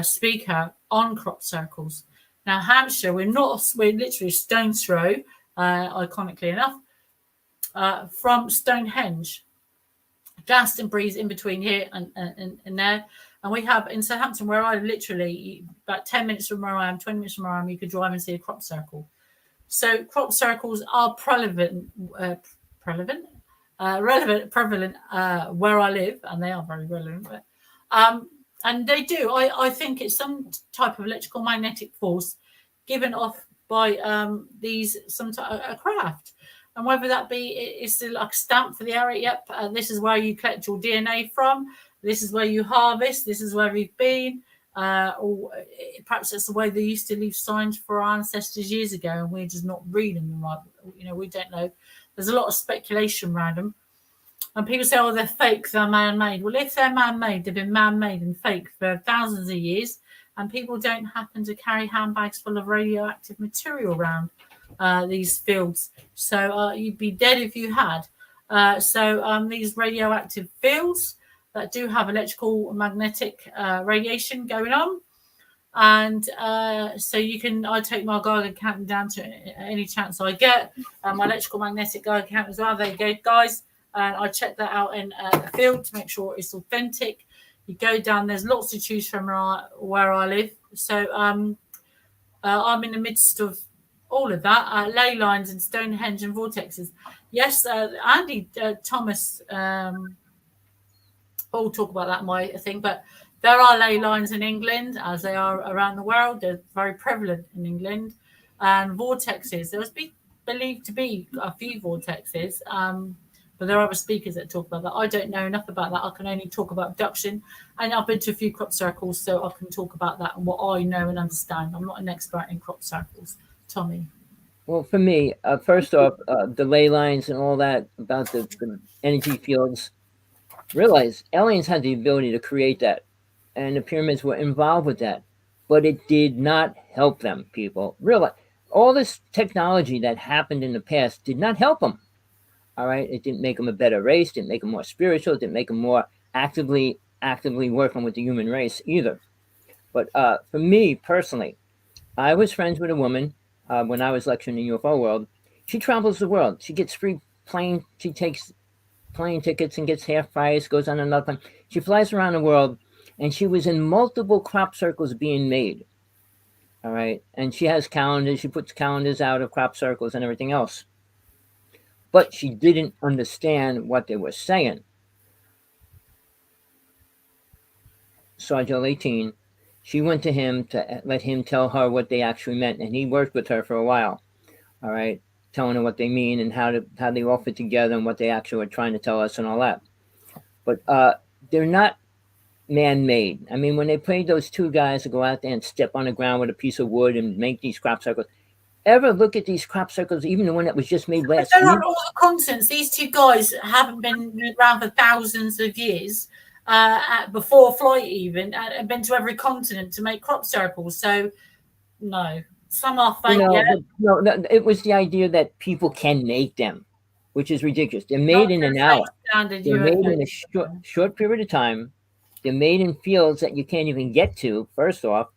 speaker on crop circles. Now, Hampshire, we're literally a stone's throw, iconically enough, from Stonehenge. Glastonbury's in between here and there. And we have in Southampton, where I literally, about 10 minutes from where I am, 20 minutes from where I am, you could drive and see a crop circle. So crop circles are prevalent where I live, and they are very relevant. And they do. I think it's some type of electrical magnetic force given off by a craft. And whether that be it's like a stamp for the area, yep, this is where you collect your DNA from, this is where you harvest, this is where you've been, or perhaps it's the way they used to leave signs for our ancestors years ago, and we're just not reading them right. We don't know. There's a lot of speculation around them. And people say, oh, they're fake, they're man-made. Well, if they're man-made, they've been man-made and fake for thousands of years, and people don't happen to carry handbags full of radioactive material around these fields. So you'd be dead if you had. These radioactive fields that do have electrical magnetic radiation going on. And so I take my Geiger counter down to any chance I get. My electrical magnetic Geiger counter as well. There you go, guys. And I check that out in the field to make sure it's authentic. You go down, there's lots to choose from where I live. So I'm in the midst of all of that, ley lines and Stonehenge and vortexes. Yes, Andy Thomas will talk about that, my thing, but there are ley lines in England, as they are around the world. They're very prevalent in England. And vortexes, there's believed to be a few vortexes, but there are other speakers that talk about that. I don't know enough about that. I can only talk about abduction, and I've been to a few crop circles, so I can talk about that and what I know and understand. I'm not an expert in crop circles. Tommy. Well, for me, first off, the ley lines and all that about the energy fields. Realize aliens had the ability to create that, and the pyramids were involved with that, but it did not help them. People realize all this technology that happened in the past did not help them. All right, it didn't make them a better race, didn't make them more spiritual, didn't make them more actively working with the human race either. But for me personally, I was friends with a woman when I was lecturing in the UFO world. She travels the world. She gets free plane. She takes plane tickets and gets half price, goes on another plane. She flies around the world, and she was in multiple crop circles being made. All right, and she has calendars. She puts calendars out of crop circles and everything else. But she didn't understand what they were saying. Sergeant 18, she went to him to let him tell her what they actually meant, and he worked with her for a while. All right, telling her what they mean and how they all fit together and what they actually are trying to tell us and all that. But they're not man-made. I mean, when they paid those two guys to go out there and step on the ground with a piece of wood and make these crop circles, ever look at these crop circles, even the one that was just made last week? On all the continents. These two guys haven't been around for thousands of years, before flight even, and been to every continent to make crop circles. So, no. Some are fake. No, it was the idea that people can make them, which is ridiculous. They're made in an hour. They're made in a short period of time. They're made in fields that you can't even get to, first off.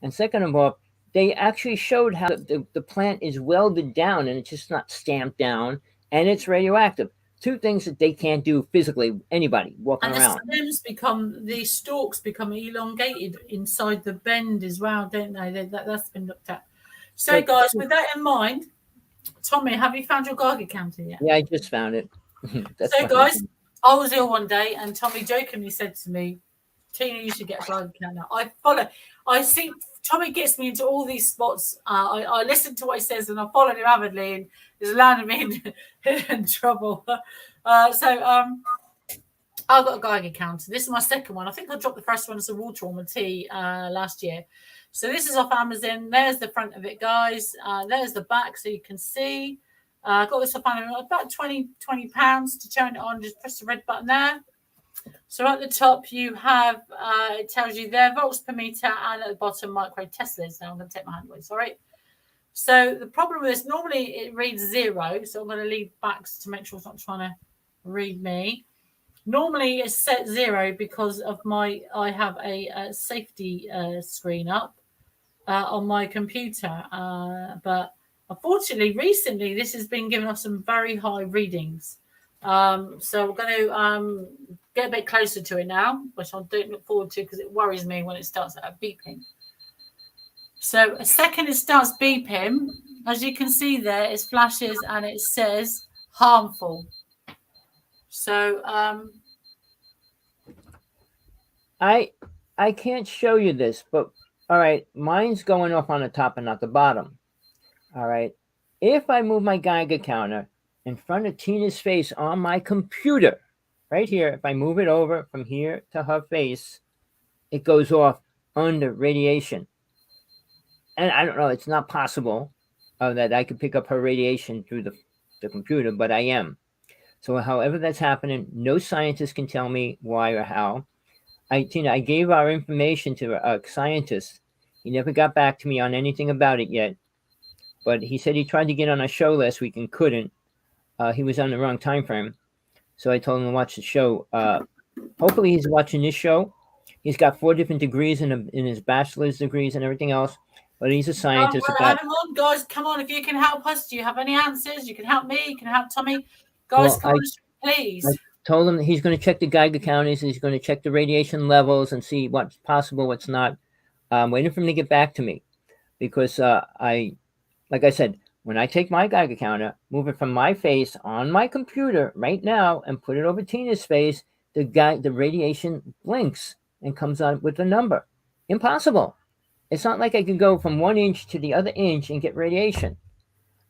And second of all, they actually showed how the plant is welded down and it's just not stamped down, and it's radioactive. two things that they can't do physically. Anybody walking And the around. stems become, the stalks become elongated inside the bend as well, don't they? That's been looked at. So, But guys, with that in mind, Tommy, have you found your Geiger counter yet? yeah, I just found it. That's So, funny. guys, I was ill one day, and Tommy jokingly said to me, "Tina, you should get a Geiger counter." I follow. I see Tommy gets me into all these spots. I listen to what he says, and I followed him avidly, and it's landed me in trouble. I've got a Geiger counter. This is my second one. I think I dropped the first one as a water on my tea last year. So this is off Amazon. There's the front of it, guys. There's the back, so you can see. I got this off Amazon about £20 to turn it on. Just press the red button there. So at the top you have, it tells you there, volts per meter, and at the bottom, micro Teslas. Now I'm going to take my hand away, sorry. So the problem with this, normally it reads 0. So I'm going to leave back to make sure it's not trying to read me. Normally it's set 0 because of I have a safety screen up on my computer. But unfortunately, recently, this has been giving us some very high readings. So we're going to get a bit closer to it now, which I don't look forward to because it worries me when it starts beeping. So a second it starts beeping, as you can see there, it flashes and it says harmful. So I can't show you this, but all right, mine's going off on the top and not the bottom. All right. If I move my Geiger counter in front of Tina's face on my computer, right here, if I move it over from here to her face, it goes off under radiation. And I don't know, it's not possible that I could pick up her radiation through the computer, but I am. So however that's happening, no scientist can tell me why or how. Tina, I gave our information to a scientist. He never got back to me on anything about it yet. But he said he tried to get on a show last week and couldn't. He was on the wrong time frame. So I told him to watch the show. Hopefully he's watching this show. He's got 4 different degrees in his bachelor's degrees and everything else. But he's a scientist. have him on, guys. Come on, if you can help us. Do you have any answers? You can help me. You can help Tommy. Guys, come on, please. I told him he's going to check the Geiger counters. He's going to check the radiation levels and see what's possible, what's not. I'm waiting for him to get back to me because like I said, when I take my Geiger counter, move it from my face on my computer right now and put it over Tina's face, the radiation blinks and comes on with the number. Impossible. It's not like I can go from 1 inch to the other inch and get radiation.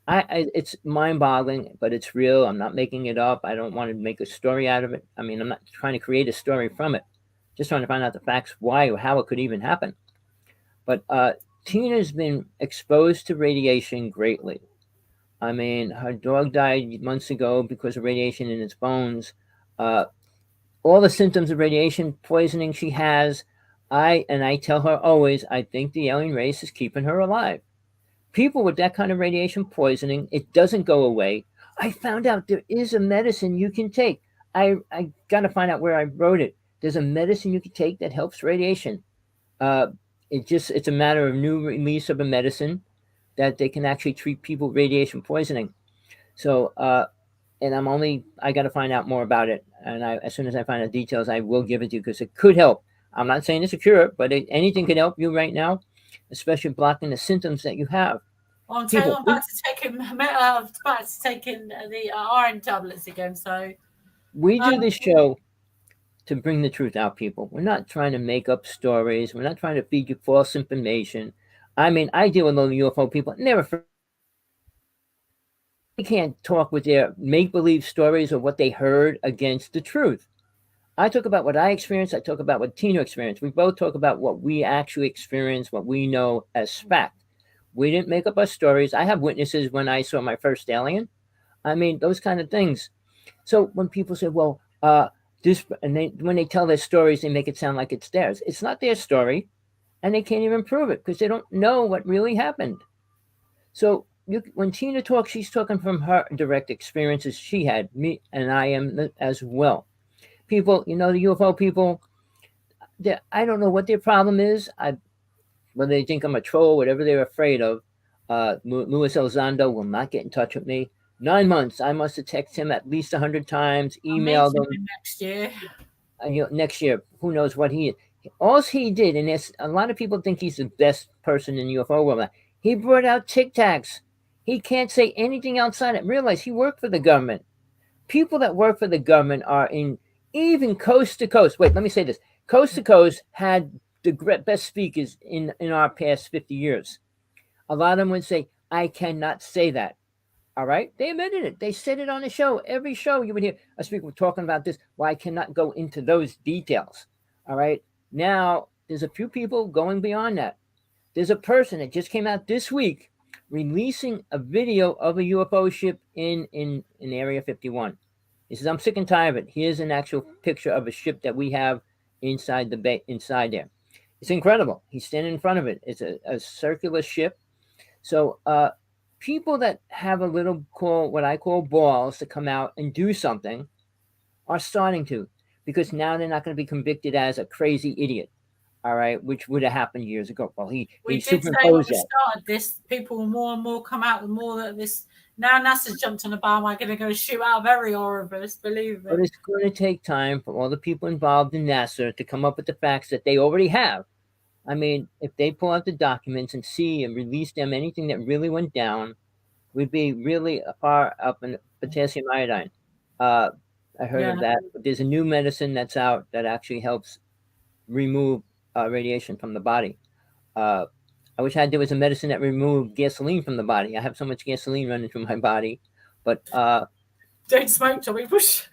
It's mind-boggling, but it's real. I'm not making it up. I don't want to make a story out of it. I mean, I'm not trying to create a story from it. Just trying to find out the facts, why or how it could even happen. But Tina's been exposed to radiation greatly. I mean, her dog died months ago because of radiation in its bones. All the symptoms of radiation poisoning she has, I tell her always, I think the alien race is keeping her alive. People with that kind of radiation poisoning, it doesn't go away. I found out there is a medicine you can take. I got to find out where I wrote it. There's a medicine you can take that helps radiation. It's a matter of new release of a medicine that they can actually treat people with radiation poisoning. So, and I got to find out more about it. And as soon as I find out details, I will give it to you because it could help. I'm not saying it's a cure, but anything can help you right now, especially blocking the symptoms that you have. I'm back to taking the iron tablets again. So we do this show to bring the truth out, people. We're not trying to make up stories. We're not trying to feed you false information. I mean, I deal with a lot of UFO people, and they're afraid. They can't talk with their make-believe stories or what they heard against the truth. I talk about what I experienced. I talk about what Tina experienced. We both talk about what we actually experienced, what we know as fact. We didn't make up our stories. I have witnesses when I saw my first alien. I mean, those kind of things. So when people say, well, when they tell their stories, they make it sound like it's theirs. It's not their story, and they can't even prove it because they don't know what really happened. So when Tina talks, she's talking from her direct experiences she had, me, and I am as well. People, the UFO people, I don't know what their problem is. Whether they think I'm a troll, whatever they're afraid of. Luis Elizondo will not get in touch with me. 9 months. I must have texted him at least 100 times, I'm emailed meeting him. him next year. Next year, who knows what he is. All he did, and there's a lot of people think he's the best person in UFO world. He brought out Tic Tacs. He can't say anything outside it. Realize he worked for the government. People that work for the government are in even coast to coast. Wait, let me say this. Coast to coast had the best speakers in our past 50 years. A lot of them would say, I cannot say that. All right. They admitted it. They said it on the show. Every show you would hear a speaker talking about this. Well, I cannot go into those details. All right. Now, there's a few people going beyond that. There's a person that just came out this week releasing a video of a UFO ship in Area 51. He says, I'm sick and tired of it. Here's an actual picture of a ship that we have inside the bay, inside there. It's incredible. He's standing in front of it. It's a circular ship. So people that have a little what I call balls to come out and do something are starting to, because now they're not going to be convicted as a crazy idiot. All right, which would have happened years ago. Well, he We did say when superimposed we that. started this, people will more and more come out, the more that this now NASA's jumped on the bandwagon, going to go shoot out of every orifice, believe But me. it's going to take time for all the people involved in NASA to come up with the facts that they already have. I mean, if they pull out the documents and see and release them anything that really went down, we'd be really far up in potassium iodine. I heard of that. But there's a new medicine that's out that actually helps remove radiation from the body. I wish there was a medicine that removed gasoline from the body. I have so much gasoline running through my body, but don't smoke, Tommy. Push.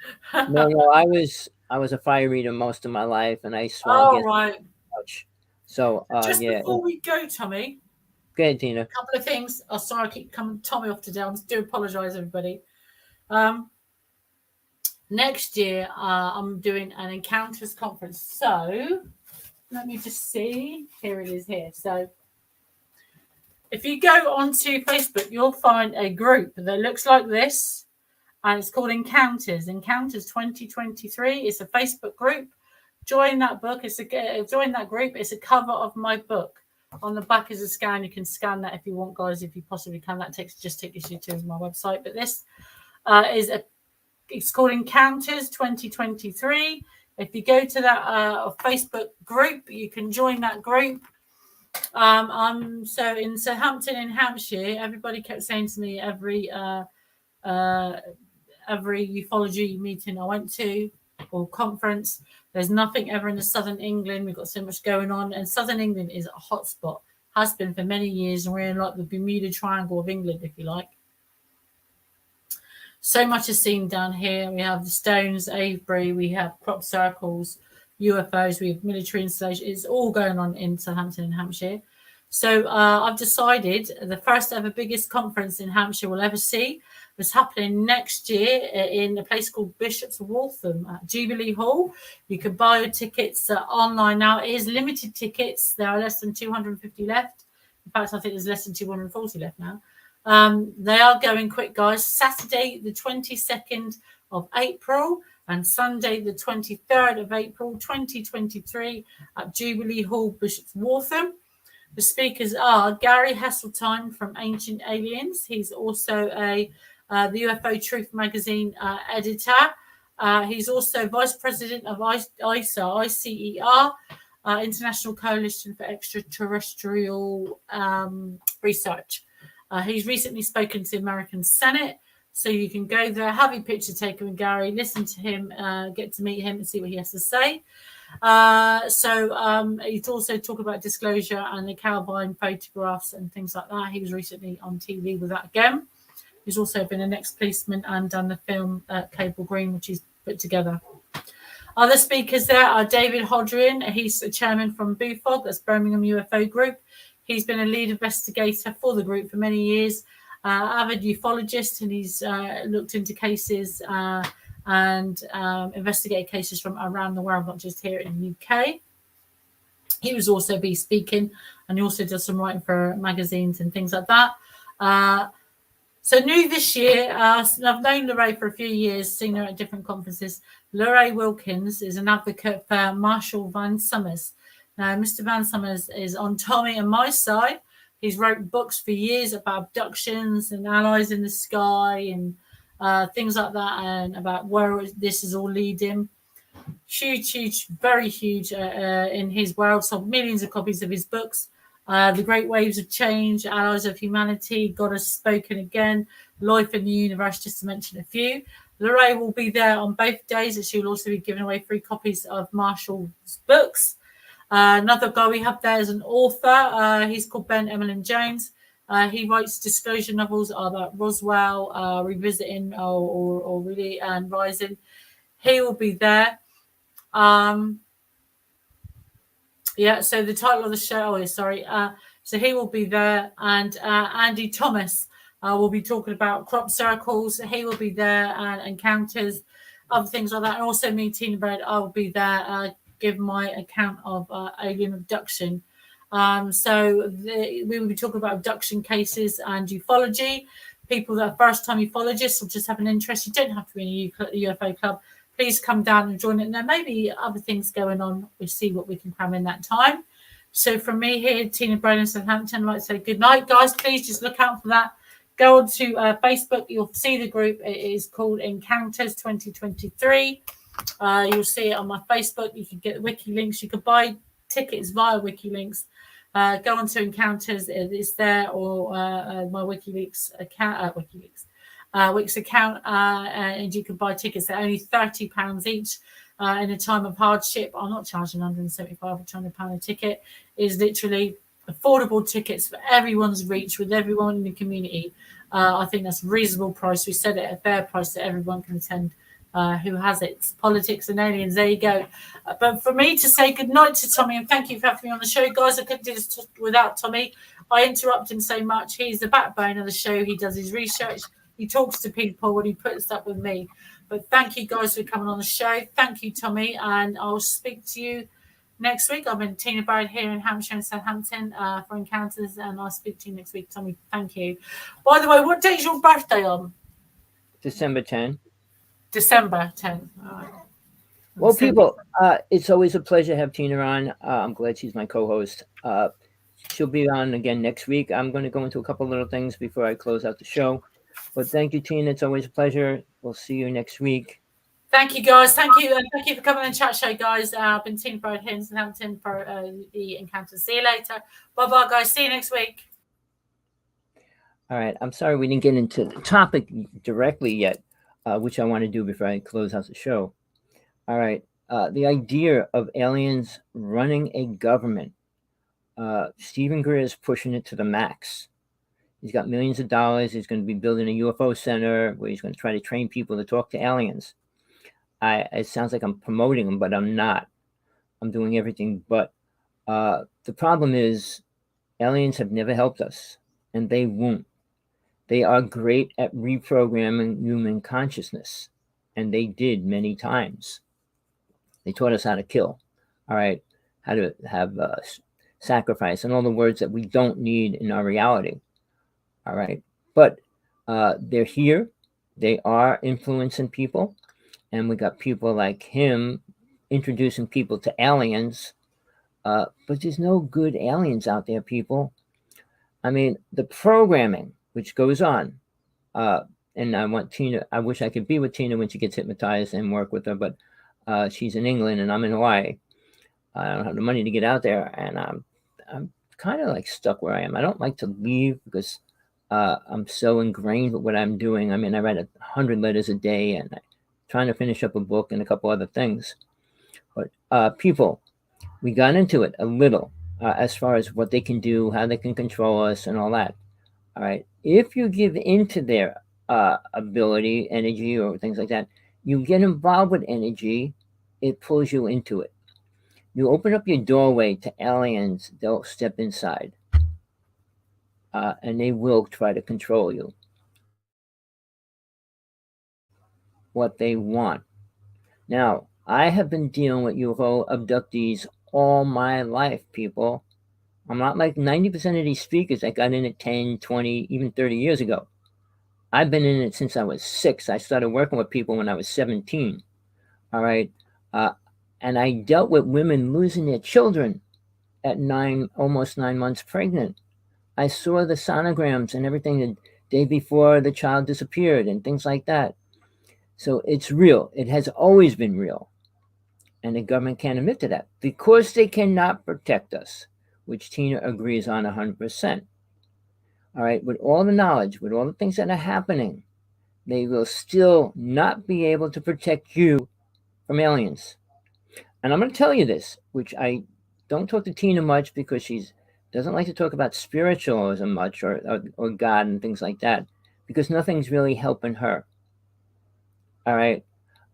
no, I was a fire eater most of my life, and I swallowed gasoline right. much. So just yeah. before we go, Tommy. Go ahead, Tina. A couple of things. Oh, sorry, I keep coming Tommy off today. I do apologise, everybody. Next year, I'm doing an Encounters conference. So let me just see. Here it is here. So if you go onto Facebook, you'll find a group that looks like this, and it's called Encounters 2023. It's a Facebook group. Join that book. Join that group. It's a cover of my book. On the back is a scan. You can scan that if you want, guys. If you possibly can, that takes you to my website. But this it's called Encounters 2023. If you go to that Facebook group, you can join that group. So in Southampton in Hampshire, everybody kept saying to me every ufology meeting I went to or conference, there's nothing ever in the southern England. We've got so much going on, and southern England is a hotspot, has been for many years, and we're in like the Bermuda Triangle of England, if you like. So much is seen down here. We have the Stones, Avebury, we have crop circles, UFOs, we have military installations. It's all going on in Southampton in Hampshire. So I've decided the first ever biggest conference in Hampshire we'll ever see is happening next year in a place called Bishop's Waltham at Jubilee Hall. You can buy your tickets online now. It is limited tickets. There are less than 250 left. In fact, I think there's less than 240 left now. They are going quick, guys. Saturday, the 22nd of April and Sunday, the 23rd of April, 2023 at Jubilee Hall, Bishop's Waltham. The speakers are Gary Heseltine from Ancient Aliens. He's also the UFO Truth magazine editor. He's also vice president of ICER, International Coalition for Extraterrestrial Research. He's recently spoken to the American Senate, so you can go there, have your picture taken with Gary, listen to him, get to meet him and see what he has to say. He's also talking about disclosure and the Calvine photographs and things like that. He was recently on TV with that again. He's also been an ex-policeman and done the film Cable Green, which he's put together. Other speakers there are David Hodrian. He's the chairman from BUFOG, that's Birmingham UFO Group. He's been a lead investigator for the group for many years, avid ufologist, and he's looked into cases and investigated cases from around the world, not just here in the UK. He was also be speaking, and he also does some writing for magazines and things like that. So new this year, I've known Lorraine for a few years, seen her at different conferences. Lorraine Wilkins is an advocate for Marshall Van Summers. Now, Mr. Van Summers is on Tommy and my side, He's wrote books for years about abductions and allies in the sky and things like that, and about where this is all leading. Huge, very huge in his world. Sold millions of copies of his books. The Great Waves of Change, Allies of Humanity, God Has Spoken Again, Life in the Universe, just to mention a few. Lorraine will be there on both days, and she will also be giving away free copies of Marshall's books. Another guy we have there is an author. He's called Ben Emlyn Jones. He writes disclosure novels about Roswell, Revisiting, or really, and Rising. He will be there. Yeah, so the title of the show is so he will be there, and Andy Thomas will be talking about crop circles. He will be there, and encounters, other things like that. And also me, Tina Bird, I will be there, give my account of alien abduction. We will be talking about abduction cases and ufology. People that are first-time ufologists or just have an interest. You don't have to be in a UFO club. Please come down and join it. And there may be other things going on. We'll see what we can cram in that time. So from me here, Tina Brown in Southampton, I'd like to say good night, guys. Please just look out for that. Go on to Facebook. You'll see the group. It is called Encounters 2023. You'll see it on my Facebook. You can get wiki links. You can buy tickets via wiki links. Go on to Encounters. It's there, or my WikiLeaks account. Wix account, and you can buy tickets. They're only £30 each. In a time of hardship, I'm not charging £175 or £200 a ticket. Is literally affordable tickets for everyone's reach, with everyone in the community. I think that's a reasonable price. We set it at a fair price that everyone can attend. Who has it? It's politics and aliens. There you go. But for me to say good night to Tommy, and thank you for having me on the show, guys. I couldn't do this without Tommy. I interrupt him so much. He's the backbone of the show. He does his research. He talks to people and he puts up with me. But thank you guys for coming on the show. Thank you, Tommy. And I'll speak to you next week. I've been Tina Bird here in Hampshire and Southampton for Encounters. And I'll speak to you next week, Tommy. Thank you. By the way, what date's your birthday on? December 10th. December 10th. All right. Well, people, it's always a pleasure to have Tina on. I'm glad she's my co-host. She'll be on again next week. I'm going to go into a couple little things before I close out the show. But thank you, Tina. It's always a pleasure. We'll see you next week. Thank you, guys. Thank you. And thank you for coming on the chat show, guys. I've been Tina Bird here in Southampton for the Encounter. See you later. Bye-bye, guys. See you next week. All right. I'm sorry we didn't get into the topic directly yet, which I want to do before I close out the show. All right. The idea of aliens running a government. Stephen Greer is pushing it to the max. He's got millions of dollars. He's going to be building a UFO center where he's going to try to train people to talk to aliens. It sounds like I'm promoting him, but I'm not. I'm doing everything but. The problem is aliens have never helped us, and they won't. They are great at reprogramming human consciousness, and they did many times. They taught us how to kill, all right, how to have sacrifice, and all the words that we don't need in our reality. All right. But they're here. They are influencing people. And we got people like him introducing people to aliens. But there's no good aliens out there, people. I mean, the programming, which goes on. And I want Tina, I wish I could be with Tina when she gets hypnotized and work with her. But she's in England and I'm in Hawaii. I don't have the money to get out there. And I'm kind of like stuck where I am. I don't like to leave because I'm so ingrained with what I'm doing. I mean, I write 100 letters a day and I'm trying to finish up a book and a couple other things. But people, we got into it a little as far as what they can do, how they can control us and all that. All right. If you give into their ability, energy, or things like that, you get involved with energy, it pulls you into it. You open up your doorway to aliens, they'll step inside. And they will try to control you. What they want. Now, I have been dealing with UFO abductees all my life, people. I'm not like 90% of these speakers that got in it 10, 20, even 30 years ago. I've been in it since I was 6. I started working with people when I was 17. All right. And I dealt with women losing their children at almost 9 months pregnant. I saw the sonograms and everything the day before the child disappeared and things like that. So it's real. It has always been real. And the government can't admit to that because they cannot protect us, which Tina agrees on 100%. All right, with all the knowledge, with all the things that are happening, they will still not be able to protect you from aliens. And I'm going to tell you this, which I don't talk to Tina much because she doesn't like to talk about spiritualism much or God and things like that, because nothing's really helping her. All right.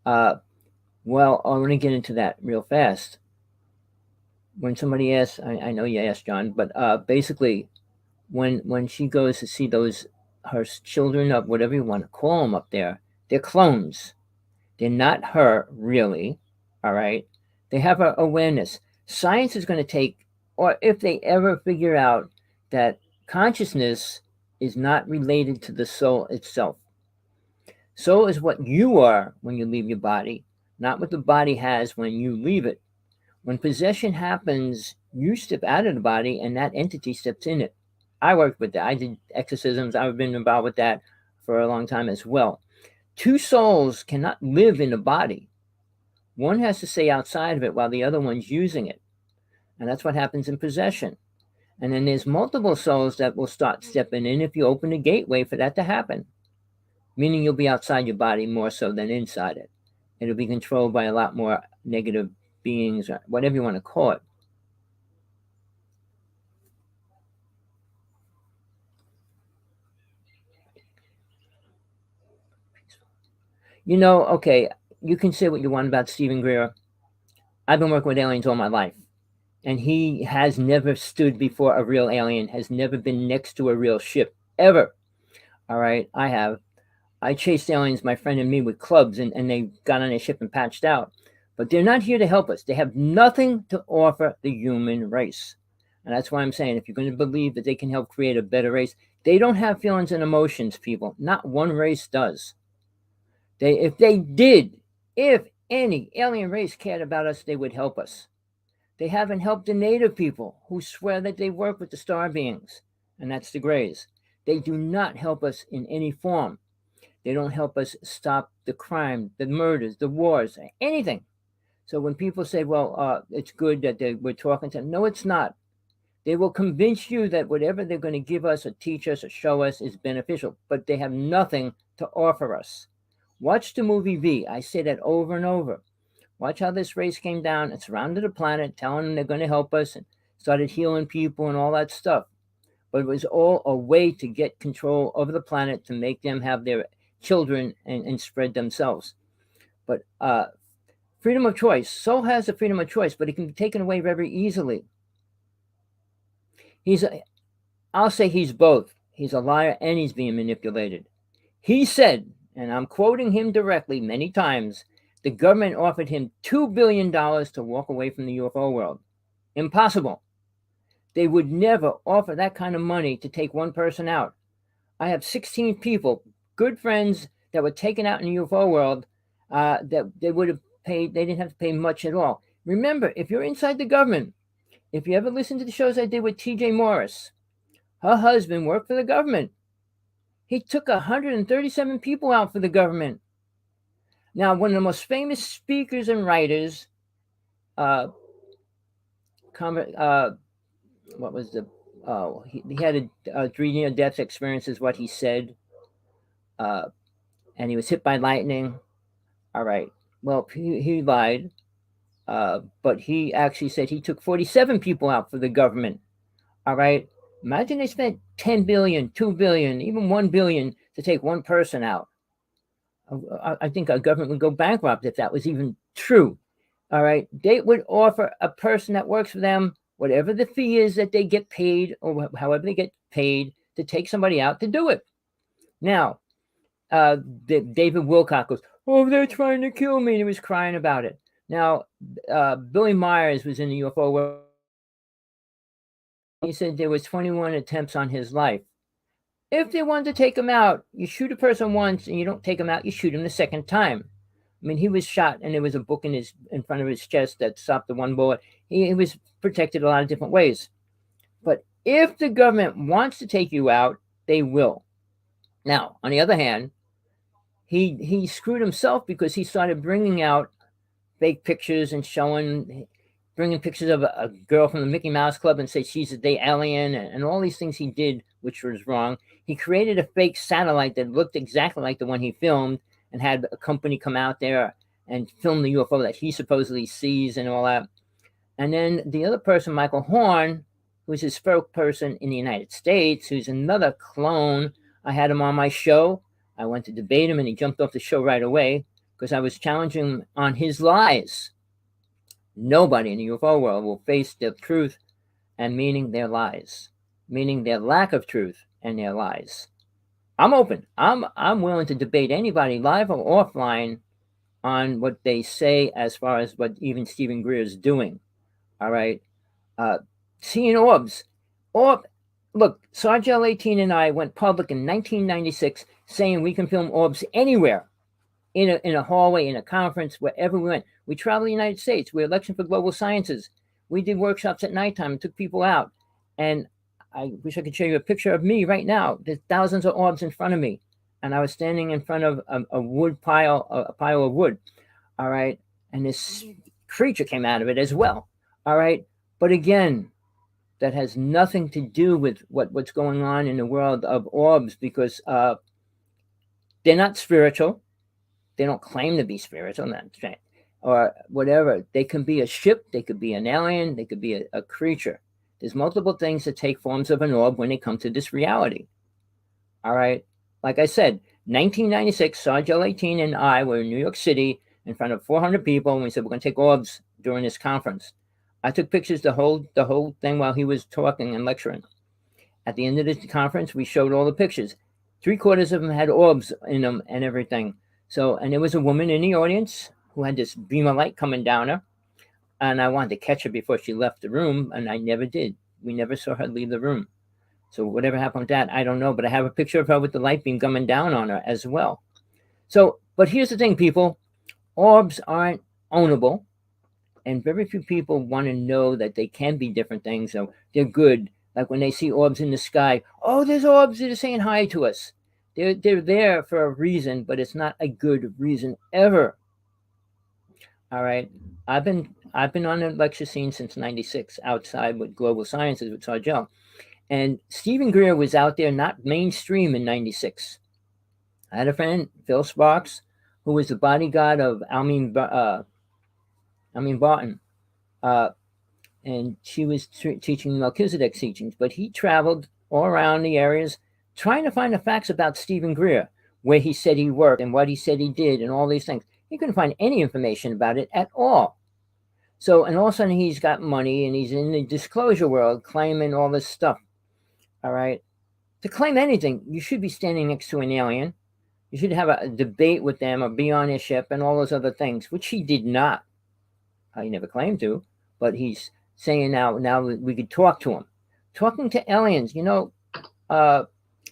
Well, I want to get into that real fast. When somebody asks, I know you asked, John, but basically, when she goes to see those her children of whatever you want to call them up there, they're clones. They're not her really. All right. They have an awareness. Science is going to take, or if they ever figure out that consciousness is not related to the soul itself. Soul is what you are when you leave your body, not what the body has when you leave it. When possession happens, you step out of the body and that entity steps in it. I worked with that. I did exorcisms. I've been involved with that for a long time as well. Two souls cannot live in a body. One has to stay outside of it while the other one's using it. And that's what happens in possession. And then there's multiple souls that will start stepping in if you open a gateway for that to happen. Meaning you'll be outside your body more so than inside it. It'll be controlled by a lot more negative beings, or whatever you want to call it. You know, okay, you can say what you want about Stephen Greer. I've been working with aliens all my life. And he has never stood before a real alien, has never been next to a real ship, ever. All right, I have. I chased aliens, my friend and me, with clubs, and they got on a ship and patched out. But they're not here to help us. They have nothing to offer the human race. And that's why I'm saying, if you're going to believe that they can help create a better race, they don't have feelings and emotions, people. Not one race does. If they did, if any alien race cared about us, they would help us. They haven't helped the native people who swear that they work with the star beings, and that's the Greys. They do not help us in any form. They don't help us stop the crime, the murders, the wars, anything. So when people say, well, it's good that we're talking to them, no, it's not. They will convince you that whatever they're going to give us or teach us or show us is beneficial, but they have nothing to offer us. Watch the movie V. I say that over and over. Watch how this race came down and surrounded the planet, telling them they're going to help us, and started healing people and all that stuff. But it was all a way to get control over the planet, to make them have their children and spread themselves. But freedom of choice. Soul has the freedom of choice, but it can be taken away very easily. I'll say he's both. He's a liar and he's being manipulated. He said, and I'm quoting him directly many times, the government offered him $2 billion to walk away from the UFO world. Impossible. They would never offer that kind of money to take one person out. I have 16 people, good friends, that were taken out in the UFO world that they would have paid. They didn't have to pay much at all. Remember, if you're inside the government, if you ever listen to the shows I did with TJ Morris, her husband worked for the government. He took 137 people out for the government. Now, one of the most famous speakers and writers, what was the, he had a 3 near-death experience is what he said, and he was hit by lightning. All right, well, he lied, but he actually said he took 47 people out for the government. All right, imagine they spent 10 billion, 2 billion, even 1 billion to take one person out. I think our government would go bankrupt if that was even true. All right. They would offer a person that works for them whatever the fee is that they get paid, or however they get paid, to take somebody out to do it. Now, David Wilcock goes, oh, they're trying to kill me. And he was crying about it. Now, Billy Myers was in the UFO world. He said there was 21 attempts on his life. If they wanted to take him out, you shoot a person once and you don't take him out, you shoot him the second time. I mean, he was shot and there was a book in front of his chest that stopped the one bullet. He was protected a lot of different ways. But If the government wants to take you out, they will. Now, on the other hand, he screwed himself because he started bringing out fake pictures and bringing pictures of a girl from the Mickey Mouse Club and say she's the alien, and all these things he did, which was wrong. He created a fake satellite that looked exactly like the one he filmed and had a company come out there and film the UFO that he supposedly sees and all that. And then the other person, Michael Horn, who's his spokesperson in the United States, who's another clone. I had him on my show. I went to debate him, and he jumped off the show right away because I was challenging him on his lies. Nobody in the UFO world will face the truth and meaning their lies, meaning their lack of truth and their lies. I'm open. I'm willing to debate anybody live or offline on what they say as far as what even Stephen Greer is doing. All right. Seeing orbs. Look, Sarge L18 and I went public in 1996 saying we can film orbs anywhere. In a hallway, in a conference, wherever we went. We traveled the United States. We Election for Global Sciences. We did workshops at nighttime and took people out. And I wish I could show you a picture of me right now. There's thousands of orbs in front of me. And I was standing in front of a wood pile, a pile of wood. All right. And this creature came out of it as well. All right. But again, that has nothing to do with what's going on in the world of orbs because they're not spiritual. They don't claim to be spiritual, or whatever. They can be a ship, they could be an alien, they could be a creature. There's multiple things that take forms of an orb when they come to this reality. All right. Like I said, 1996, Sarge L18 and I were in New York City in front of 400 people, and we said we're going to take orbs during this conference. I took pictures the whole thing while he was talking and lecturing. At the end of the conference, we showed all the pictures. 3/4 of them had orbs in them and everything. So, and there was a woman in the audience who had this beam of light coming down her, and I wanted to catch her before she left the room, and I never did. We never saw her leave the room. So whatever happened with that, I don't know, but I have a picture of her with the light beam coming down on her as well. So, but here's the thing, people. Orbs aren't ownable, and very few people want to know that they can be different things, so they're good. Like when they see orbs in the sky, oh, there's orbs that are saying hi to us. They're there for a reason, but it's not a good reason ever. All right. I've been on the lecture scene since '96 outside with Global Sciences with Sargell. And Stephen Greer was out there not mainstream in '96. I had a friend, Phil Sparks, who was the bodyguard of Almeen Barton. And she was teaching Melchizedek teachings, but he traveled all around the areas trying to find the facts about Stephen Greer, where he said he worked and what he said he did and all these things. He couldn't find any information about it at all. So, and all of a sudden he's got money and he's in the disclosure world claiming all this stuff. All right. To claim anything, you should be standing next to an alien. You should have a debate with them or be on their ship and all those other things, which he did not. He never claimed to, but he's saying now we could talk to him. Talking to aliens,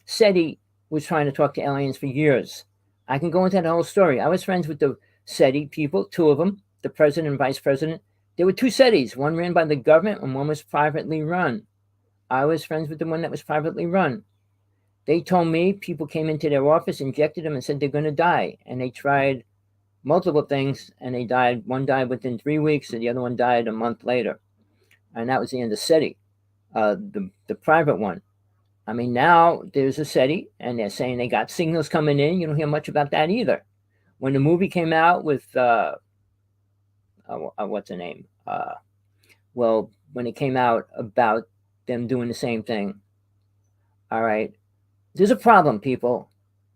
SETI was trying to talk to aliens for years. I can go into that whole story. I was friends with the SETI people, two of them, the president and vice president. There were two SETIs, one ran by the government and one was privately run. I was friends with the one that was privately run. They told me people came into their office, injected them, and said they're going to die. And they tried multiple things, and they died. One died within 3 weeks, and the other one died a month later. And that was the end of SETI, the private one. I mean, now there's a SETI, and they're saying they got signals coming in. You don't hear much about that either. When the movie came out with, what's her name? When it came out about them doing the same thing. All right. There's a problem, people.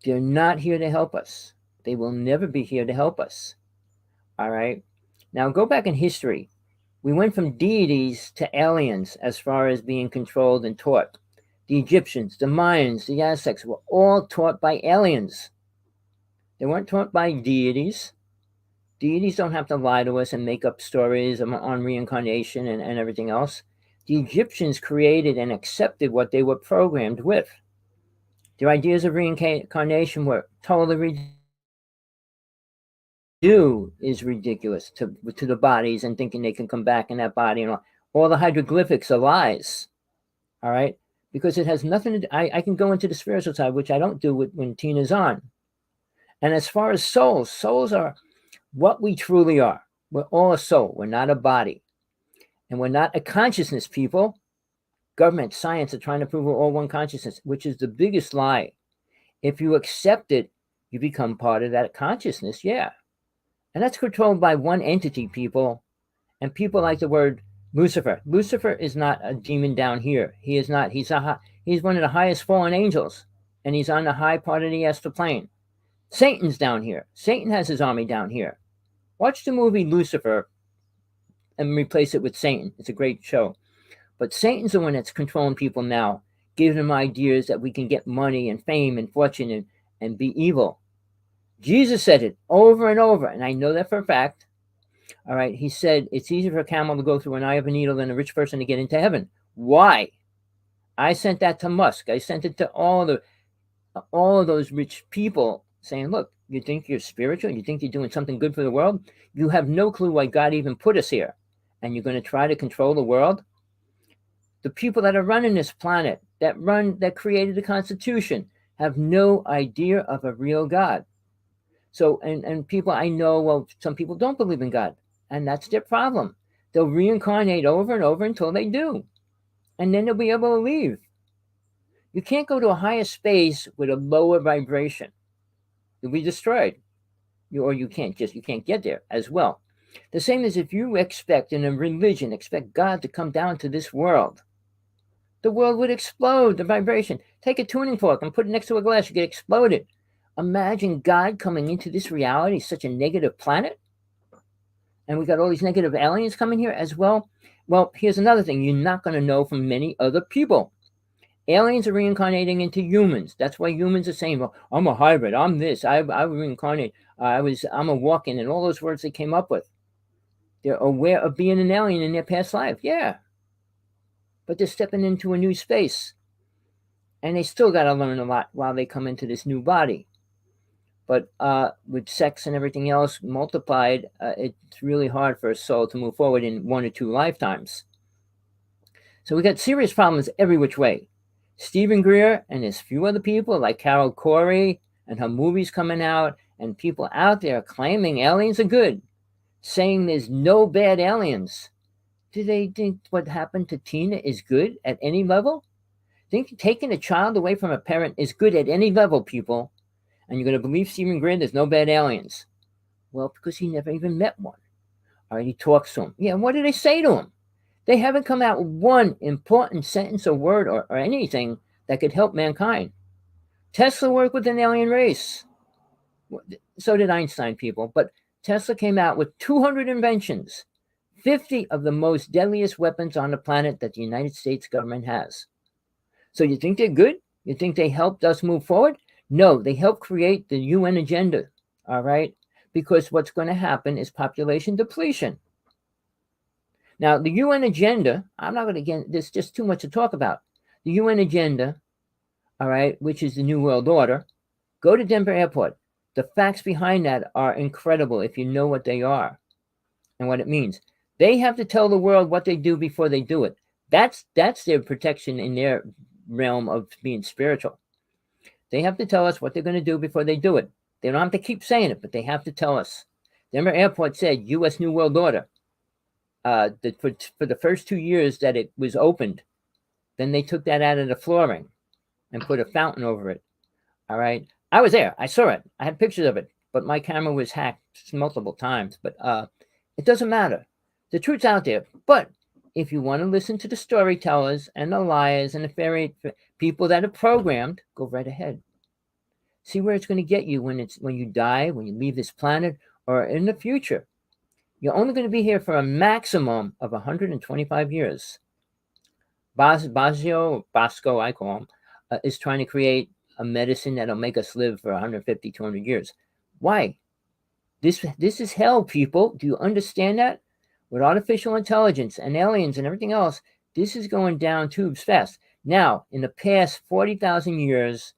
They're not here to help us. They will never be here to help us. All right. Now go back in history. We went from deities to aliens as far as being controlled and taught. The Egyptians, the Mayans, the Aztecs were all taught by aliens. They weren't taught by deities. Deities don't have to lie to us and make up stories on reincarnation and everything else. The Egyptians created and accepted what they were programmed with. Their ideas of reincarnation were totally ridiculous. Is ridiculous to the bodies and thinking they can come back in that body. And all the hieroglyphics are lies. All right, because it has nothing to do, I can go into the spiritual side, which I don't do when Tina's on. And as far as souls, souls are what we truly are. We're all a soul. We're not a body. And we're not a consciousness, people. Government, science are trying to prove we're all one consciousness, which is the biggest lie. If you accept it, you become part of that consciousness, yeah. And that's controlled by one entity, people. And people like the word Lucifer. Lucifer is not a demon down here. He is not. He's one of the highest fallen angels, and he's on the high part of the astral plane. Satan's down here. Satan has his army down here. Watch the movie Lucifer and replace it with Satan. It's a great show. But Satan's the one that's controlling people now, giving them ideas that we can get money and fame and fortune and be evil. Jesus said it over and over, and I know that for a fact. All right, he said it's easier for a camel to go through an eye of a needle than a rich person to get into heaven. Why? I sent that to Musk. I sent it to all of those rich people saying, look, you think you're spiritual? You think you're doing something good for the world? You have no clue why God even put us here. And you're going to try to control the world? The people that are running this planet, that created the Constitution, have no idea of a real God. So, and people I know, well, some people don't believe in God, and that's their problem. They'll reincarnate over and over until they do, and then they'll be able to leave. You can't go to a higher space with a lower vibration. You'll be destroyed. You can't get there as well. The same as if you expect in a religion, expect God to come down to this world. The world would explode, the vibration. Take a tuning fork and put it next to a glass, you get exploded. Imagine God coming into this reality, such a negative planet. And we got all these negative aliens coming here as well. Well, here's another thing you're not going to know from many other people. Aliens are reincarnating into humans. That's why humans are saying, well, I'm a hybrid, I'm this, I reincarnate, I'm a walk-in, and all those words they came up with. They're aware of being an alien in their past life, yeah. But they're stepping into a new space. And they still got to learn a lot while they come into this new body. But with sex and everything else multiplied, it's really hard for a soul to move forward in 1 or 2 lifetimes. So we got serious problems every which way. Stephen Greer and there's few other people like Carol Corey and her movies coming out, and people out there claiming aliens are good, saying there's no bad aliens. Do they think what happened to Tina is good at any level? Think taking a child away from a parent is good at any level, people? And you're going to believe Stephen Greer, there's no bad aliens? Well, because he never even met one. All right, he talks to him. Yeah, what did they say to him? They haven't come out with one important sentence or word or anything that could help mankind. Tesla worked with an alien race. So did Einstein, people. But Tesla came out with 200 inventions, 50 of the most deadliest weapons on the planet that the United States government has. So you think they're good? You think they helped us move forward? No, they helped create the UN agenda, all right? Because what's going to happen is population depletion. Now, the UN agenda, I'm not going to get, there's just too much to talk about. The UN agenda, all right, which is the New World Order, go to Denver Airport. The facts behind that are incredible if you know what they are and what it means. They have to tell the world what they do before they do it. That's their protection in their realm of being spiritual. They have to tell us what they're going to do before they do it. They don't have to keep saying it, but they have to tell us. Denver Airport said U.S. New World Order. For the first 2 years that it was opened, then they took that out of the flooring and put a fountain over it. All right. I was there. I saw it. I had pictures of it, but my camera was hacked multiple times. But it doesn't matter. The truth's out there. But if you want to listen to the storytellers and the liars and the fairy people that are programmed, go right ahead. See where it's going to get you when you die, when you leave this planet, or in the future. You're only going to be here for a maximum of 125 years. Bosco, I call him, is trying to create a medicine that'll make us live for 150, 200 years. Why? This is hell, people. Do you understand that? With artificial intelligence and aliens and everything else, this is going down tubes fast. Now, in the past 40,000 years,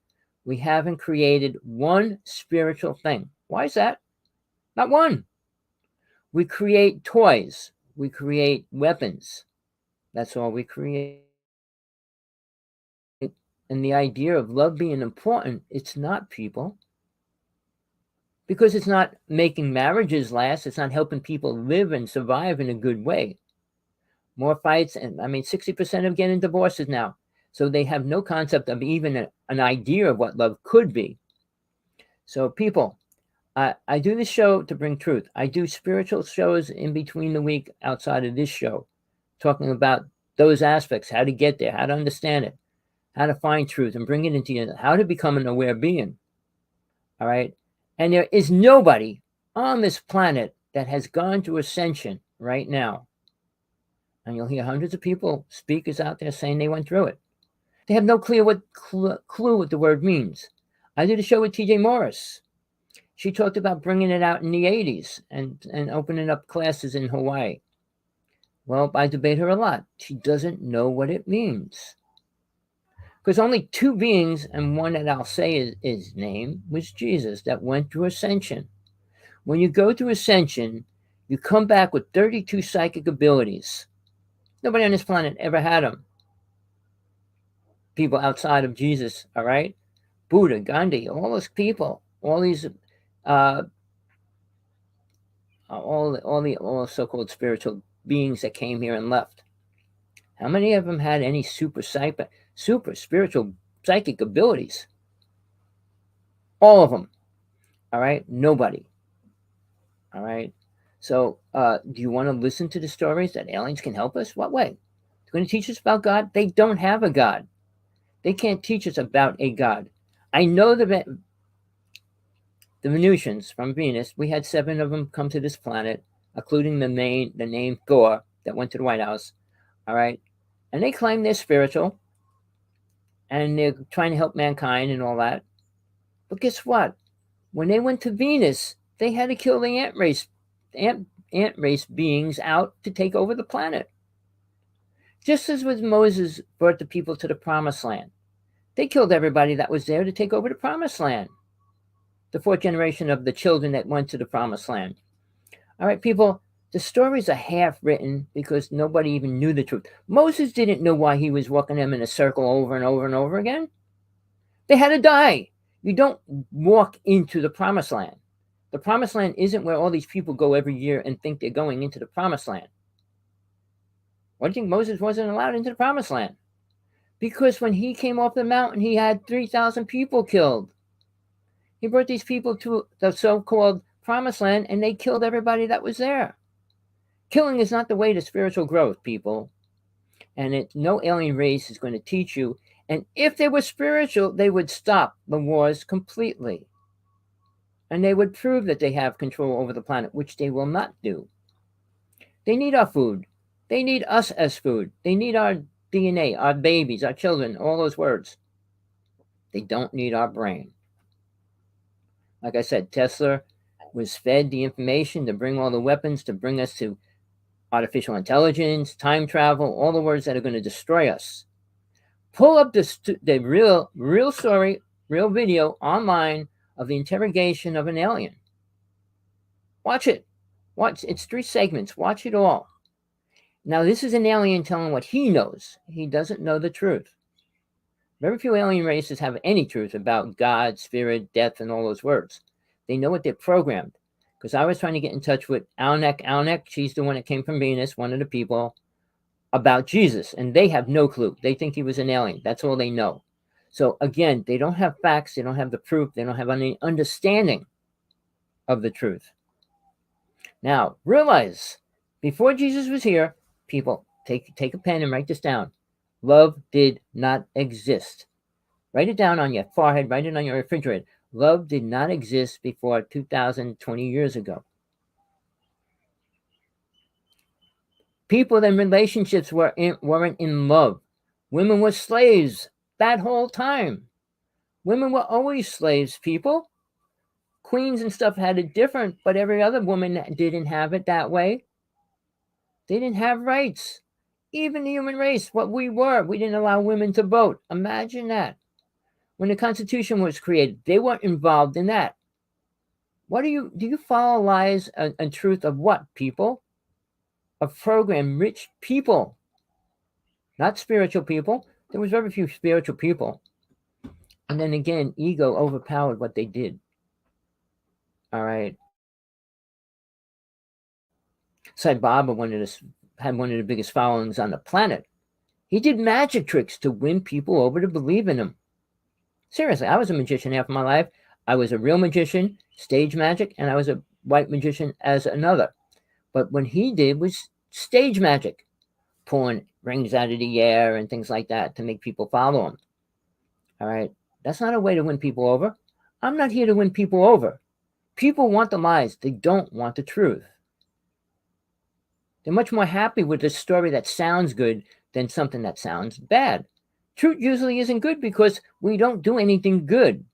we haven't created one spiritual thing. Why is that? Not one. We create toys. We create weapons. That's all we create. and the idea of love being important, it's not, people. Because it's not making marriages last, it's not helping people live and survive in a good way. More fights, and 60% of getting divorces now. So they have no concept of even an idea of what love could be. So people, I do this show to bring truth. I do spiritual shows in between the week outside of this show, talking about those aspects, how to get there, how to understand it, how to find truth and bring it into you, how to become an aware being. All right. And there is nobody on this planet that has gone to ascension right now. And you'll hear hundreds of people, speakers out there saying they went through it. They have no clue what the word means. I did a show with TJ Morris. She talked about bringing it out in the 80s and opening up classes in Hawaii. Well, I debate her a lot. She doesn't know what it means. Because only two beings, and one that I'll say is his name, was Jesus, that went through ascension. When you go through ascension, you come back with 32 psychic abilities. Nobody on this planet ever had them. People outside of Jesus, all right? Buddha, Gandhi, all those people, all these, all the so-called spiritual beings that came here and left. How many of them had any super spiritual psychic abilities? All of them. All right? Nobody. All right? So, do you want to listen to the stories that aliens can help us? What way? They're going to teach us about God? They don't have a God. They can't teach us about a God. I know the Venusians from Venus, we had 7 of them come to this planet, including the name Gore that went to the White House. All right? And they claim they're spiritual and they're trying to help mankind and all that. But guess what? When they went to Venus, they had to kill the ant race beings out to take over the planet. Just as with Moses brought the people to the promised land. They killed everybody that was there to take over the promised land. The 4th generation of the children that went to the promised land. All right, people, the stories are half written because nobody even knew the truth. Moses didn't know why he was walking them in a circle over and over and over again. They had to die. You don't walk into the promised land. The promised land isn't where all these people go every year and think they're going into the promised land. Why do you think Moses wasn't allowed into the promised land? Because when he came off the mountain, he had 3,000 people killed. He brought these people to the so-called promised land, and they killed everybody that was there. Killing is not the way to spiritual growth, people. And no alien race is going to teach you. And if they were spiritual, they would stop the wars completely. And they would prove that they have control over the planet, which they will not do. They need our food. They need us as food. They need our DNA, our babies, our children, all those words. They don't need our brain. Like I said, Tesla was fed the information to bring all the weapons, to bring us to artificial intelligence, time travel, all the words that are going to destroy us. Pull up the real story, real video online of the interrogation of an alien. Watch it. It's 3 segments. Watch it all. Now, this is an alien telling what he knows. He doesn't know the truth. Very few alien races have any truth about God, spirit, death, and all those words. They know what they're programmed. Because I was trying to get in touch with Alnek. She's the one that came from Venus, one of the people, about Jesus. And they have no clue. They think he was an alien. That's all they know. So again, they don't have facts. They don't have the proof. They don't have any understanding of the truth. Now, realize, before Jesus was here, people, take a pen and write this down. Love did not exist. Write it down on your forehead. Write it on your refrigerator. Love did not exist before 2020 years ago. People in relationships weren't in love. Women were slaves that whole time. Women were always slaves, people. Queens and stuff had it different, but every other woman didn't have it that way. They didn't have rights. Even the human race, what we were, we didn't allow women to vote. Imagine that. When the Constitution was created, they weren't involved in that. Do you follow lies and truth of what, people? Of program rich people, not spiritual people. There was very few spiritual people. And then again, ego overpowered what they did. All right. Sai Baba had one of the biggest followings on the planet. He did magic tricks to win people over to believe in him. Seriously, I was a magician half of my life. I was a real magician, stage magic, and I was a white magician as another. But what he did was stage magic, pulling rings out of the air and things like that to make people follow him. All right. That's not a way to win people over. I'm not here to win people over. People want the lies. They don't want the truth. They're much more happy with a story that sounds good than something that sounds bad. Truth usually isn't good because we don't do anything good.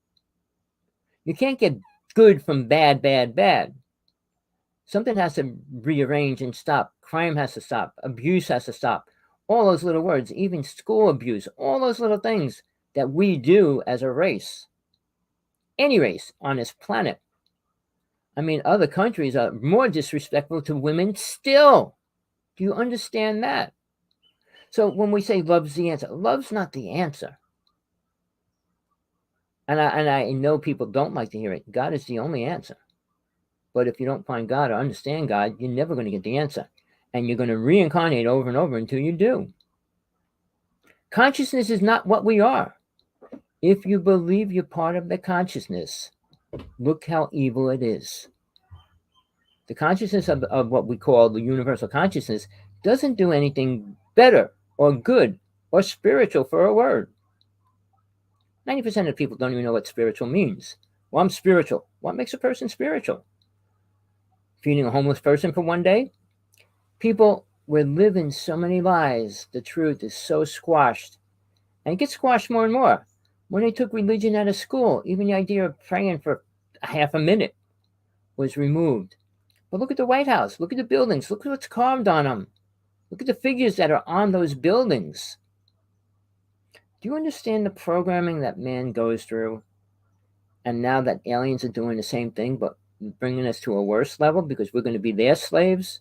You can't get good from bad, bad, bad. Something has to rearrange and stop. Crime has to stop. Abuse has to stop. All those little words, even school abuse, all those little things that we do as a race. Any race on this planet. I mean, other countries are more disrespectful to women still. Do you understand that? So when we say love's the answer, love's not the answer. And I know people don't like to hear it. God is the only answer. But if you don't find God or understand God, you're never going to get the answer. And you're going to reincarnate over and over until you do. Consciousness is not what we are. If you believe you're part of the consciousness, look how evil it is. The consciousness of what we call the universal consciousness doesn't do anything better or good or spiritual for a word. 90% of people don't even know what spiritual means. Well, I'm spiritual. What makes a person spiritual? Feeding a homeless person for one day? People, we're living so many lies. The truth is so squashed. And it gets squashed more and more. When they took religion out of school, even the idea of praying for half a minute was removed. But look at the White House. Look at the buildings. Look at what's carved on them. Look at the figures that are on those buildings. Do you understand the programming that man goes through? And now that aliens are doing the same thing, but bringing us to a worse level because we're going to be their slaves?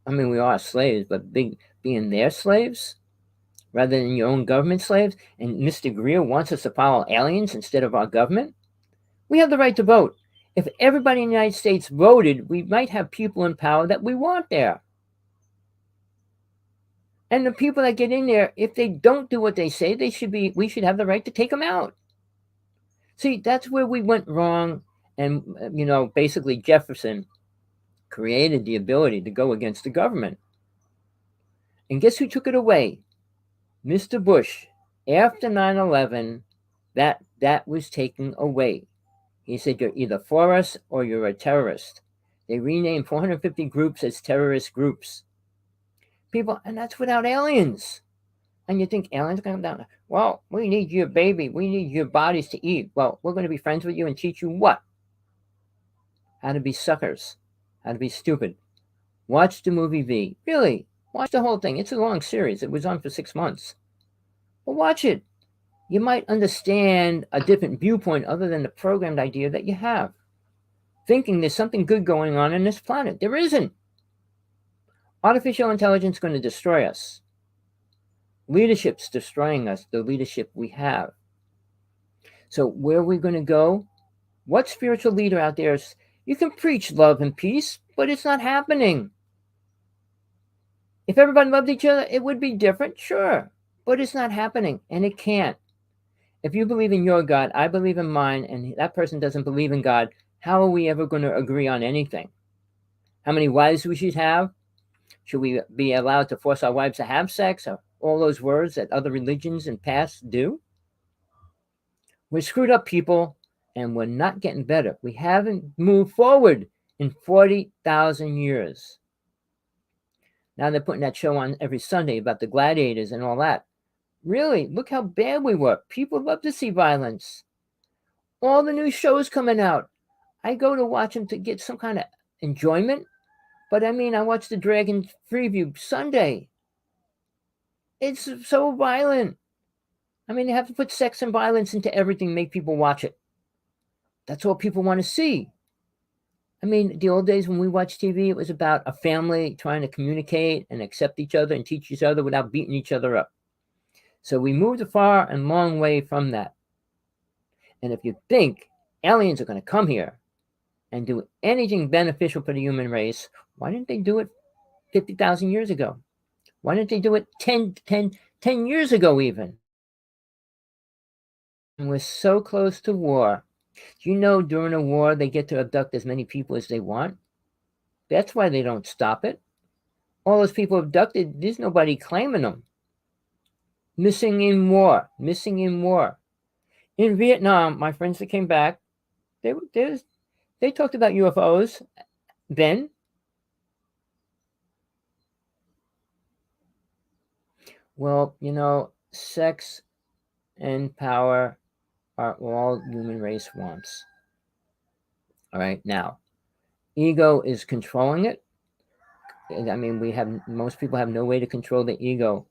I mean, we are slaves, but being their slaves rather than your own government slaves? And Mr. Greer wants us to follow aliens instead of our government? We have the right to vote. If everybody in the United States voted, we might have people in power that we want there. And the people that get in there, if they don't do what they say, we should have the right to take them out. See, that's where we went wrong. And, basically Jefferson created the ability to go against the government. And guess who took it away? Mr. Bush. After 9/11, that was taken away. He said, you're either for us or you're a terrorist. They renamed 450 groups as terrorist groups. People, and that's without aliens. And you think aliens are going to come down? Well, we need your baby. We need your bodies to eat. Well, we're going to be friends with you and teach you what? How to be suckers. How to be stupid. Watch the movie V. Really, watch the whole thing. It's a long series. It was on for 6 months. Well, watch it. You might understand a different viewpoint other than the programmed idea that you have. Thinking there's something good going on this planet. There isn't. Artificial intelligence is going to destroy us. Leadership's destroying us, the leadership we have. So where are we going to go? What spiritual leader out there is, you can preach love and peace, but it's not happening. If everybody loved each other, it would be different, sure. But it's not happening, and it can't. If you believe in your God, I believe in mine, and that person doesn't believe in God, how are we ever going to agree on anything? How many wives we should have? Should we be allowed to force our wives to have sex? Or all those words that other religions and pasts do? We're screwed up, people, and we're not getting better. We haven't moved forward in 40,000 years. Now they're putting that show on every Sunday about the gladiators and all that. Really, look how bad we were. People love to see violence. All the new shows coming out. I go to watch them to get some kind of enjoyment. But I mean, I watched the Dragon Preview Sunday. It's so violent. I mean, they have to put sex and violence into everything, make people watch it. That's all people want to see. I mean, the old days when we watched TV, it was about a family trying to communicate and accept each other and teach each other without beating each other up. So we moved a far and long way from that. And if you think aliens are going to come here and do anything beneficial for the human race, why didn't they do it 50,000 years ago? Why didn't they do it 10 years ago even? And we're so close to war. You know, during a war, they get to abduct as many people as they want. That's why they don't stop it. All those people abducted, there's nobody claiming them. Missing in war, missing in war. In Vietnam, my friends that came back, they talked about UFOs then. Well, you know, sex and power are all human race wants. All right, now, ego is controlling it. I mean, most people have no way to control the ego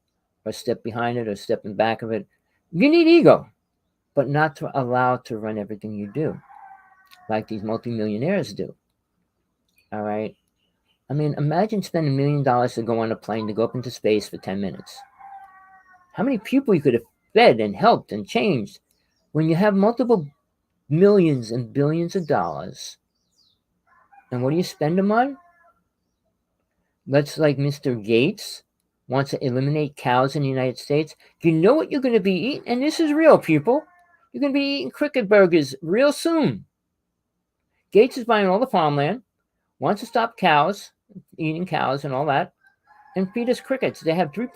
or step behind it or step in back of it. You need ego, but not to allow it to run everything you do, like these multimillionaires do. All right. I mean, imagine spending $1 million to go on a plane to go up into space for 10 minutes. How many people you could have fed and helped and changed when you have multiple millions and billions of dollars? And what do you spend them on? Let's like Mr. Gates wants to eliminate cows in the United States. You know what you're going to be eating? And this is real, people. You're going to be eating cricket burgers real soon. Gates is buying all the farmland, wants to stop cows, eating cows and all that, and feed us crickets. They have 3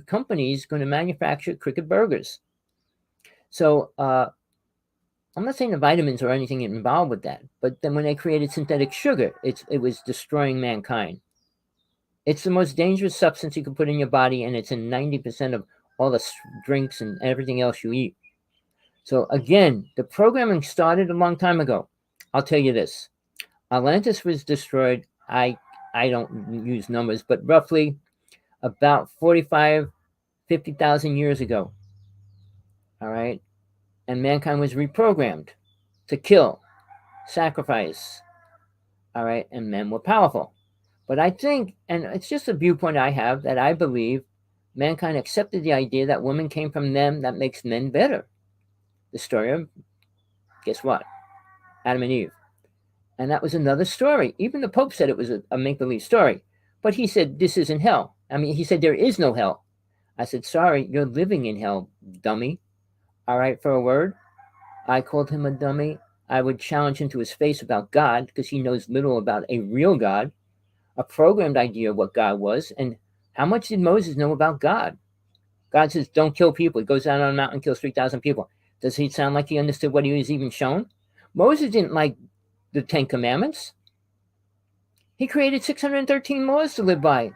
companies going to manufacture cricket burgers. So I'm not saying the vitamins or anything involved with that, but then when they created synthetic sugar, it was destroying mankind. It's the most dangerous substance you can put in your body, and it's in 90% of all the drinks and everything else you eat. So again, the programming started a long time ago. I'll tell you this. Atlantis was destroyed. I don't use numbers, but roughly about 50,000 years ago. All right? And mankind was reprogrammed to kill, sacrifice. All right? And men were powerful. But I think, and it's just a viewpoint I have, that I believe mankind accepted the idea that women came from them, that makes men better. The story of, guess what? Adam and Eve. And that was another story. Even the Pope said it was a make-believe story. But he said, this isn't hell. I mean, he said, there is no hell. I said, sorry, you're living in hell, dummy. All right, for a word. I called him a dummy. I would challenge him to his face about God, because he knows little about a real God, a programmed idea of what God was. And how much did Moses know about God? God says, don't kill people. He goes down on a mountain and kills 3,000 people. Does he sound like he understood what he was even shown? Moses didn't like the 10 Commandments. He created 613 laws to live by.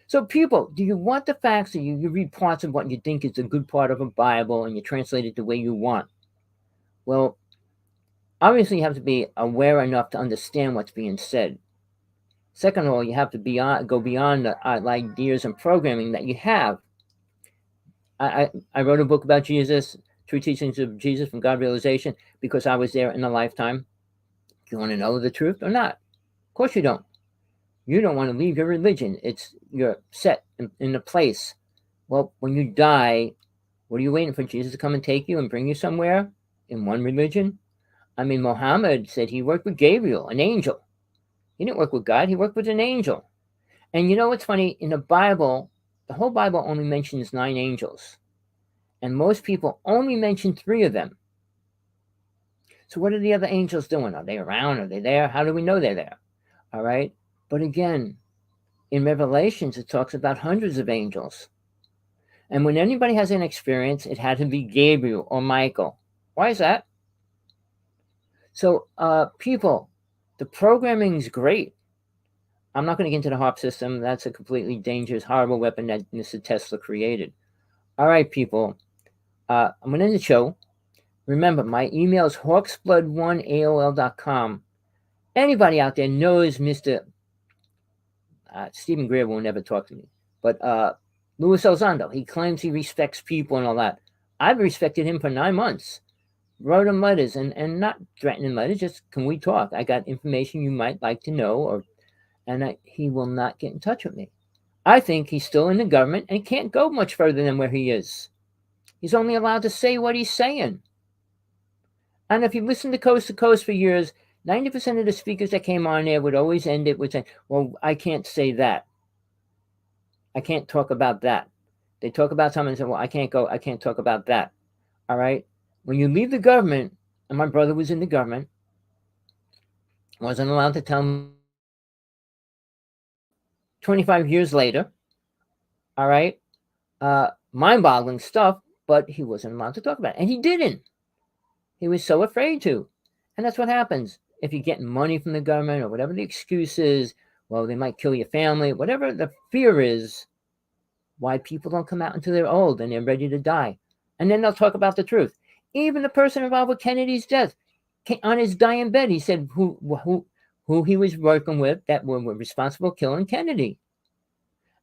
So people, do you want the facts, or you read parts of what you think is a good part of a Bible and you translate it the way you want? Well, obviously you have to be aware enough to understand what's being said. Second of all, you have to go beyond the ideas and programming that you have. I wrote a book about Jesus, True Teachings of Jesus from God Realization, because I was there in a lifetime. Do you want to know the truth or not? Of course you don't. You don't want to leave your religion. You're set in a place. Well, when you die, what are you waiting for? Jesus to come and take you and bring you somewhere in one religion? I mean, Muhammad said he worked with Gabriel, an angel. He didn't work with God. He worked with an angel. And you know what's funny? In the Bible, the whole Bible only mentions 9 angels. And most people only mention 3 of them. So what are the other angels doing? Are they around? Are they there? How do we know they're there? All right. But again, in Revelations, it talks about hundreds of angels. And when anybody has an experience, it had to be Gabriel or Michael. Why is that? So people, the programming is great. I'm not going to get into the HARP system. That's a completely dangerous, horrible weapon that Mr. Tesla created. All right, people. I'm going to end the show. Remember, my email is hawksblood1aol.com. Anybody out there knows Mr. Stephen Greer will never talk to me. But Luis Elizondo, he claims he respects people and all that. I've respected him for 9 months. Wrote him letters, and not threatening letters, just, can we talk? I got information you might like to know, he will not get in touch with me. I think he's still in the government and can't go much further than where he is. He's only allowed to say what he's saying. And if you listen to Coast for years, 90% of the speakers that came on there would always end it with saying, well, I can't say that. I can't talk about that. They talk about something and say, well, I can't talk about that. All right. When you leave the government, and my brother was in the government, wasn't allowed to tell me 25 years later. All right. Mind boggling stuff, but he wasn't allowed to talk about it. And he didn't. He was so afraid to. And that's what happens. If you're getting money from the government or whatever the excuse is, well, they might kill your family, whatever the fear is, why people don't come out until they're old and they're ready to die. And then they'll talk about the truth. Even the person involved with Kennedy's death, on his dying bed, he said who he was working with that were responsible for killing Kennedy.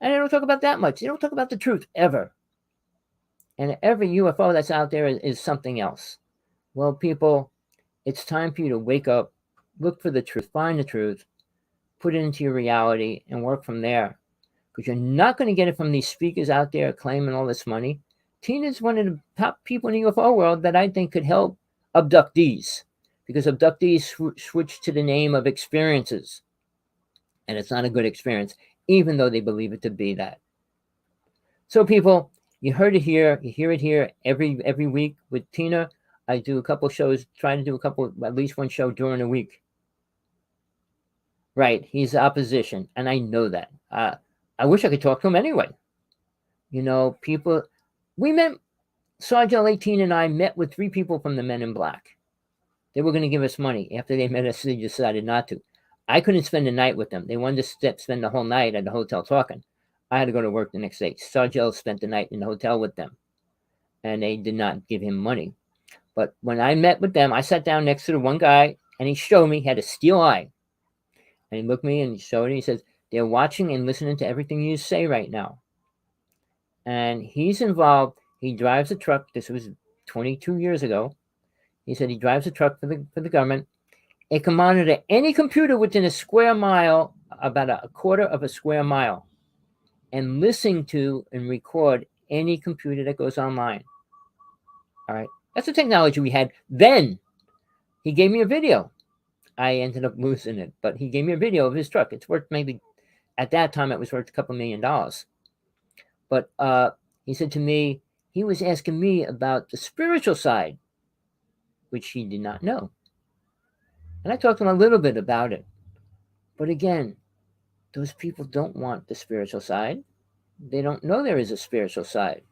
And they don't talk about that much. They don't talk about the truth ever. And every UFO that's out there is something else. Well, people, it's time for you to wake up, look for the truth, find the truth, put it into your reality, and work from there. Because you're not going to get it from these speakers out there claiming all this money. Tina's one of the top people in the UFO world that I think could help abductees. Because abductees switch to the name of experiences. And it's not a good experience, even though they believe it to be that. So, people, you heard it here. You hear it here every week with Tina. I do a couple shows, try to do at least one show during a week. Right, he's opposition, and I know that. I wish I could talk to him anyway. You know, people, we met, Sergeant 18 and I met with 3 people from the Men in Black. They were going to give us money. After they met us, they decided not to. I couldn't spend the night with them. They wanted to spend the whole night at the hotel talking. I had to go to work the next day. Sergeant spent the night in the hotel with them, and they did not give him money. But when I met with them, I sat down next to the one guy, and he showed me, he had a steel eye. And he looked at me and showed me, he says, they're watching and listening to everything you say right now. And he's involved. He drives a truck. This was 22 years ago. He said he drives a truck for the government. It can monitor any computer within a square mile, about a quarter of a square mile, and listen to and record any computer that goes online. All right. That's the technology we had then. He gave me a video. I ended up losing it, but he gave me a video of his truck. It's worth maybe, at that time, it was worth a couple $1 million. But he said to me, he was asking me about the spiritual side, which he did not know. And I talked to him a little bit about it. But again, those people don't want the spiritual side. They don't know there is a spiritual side.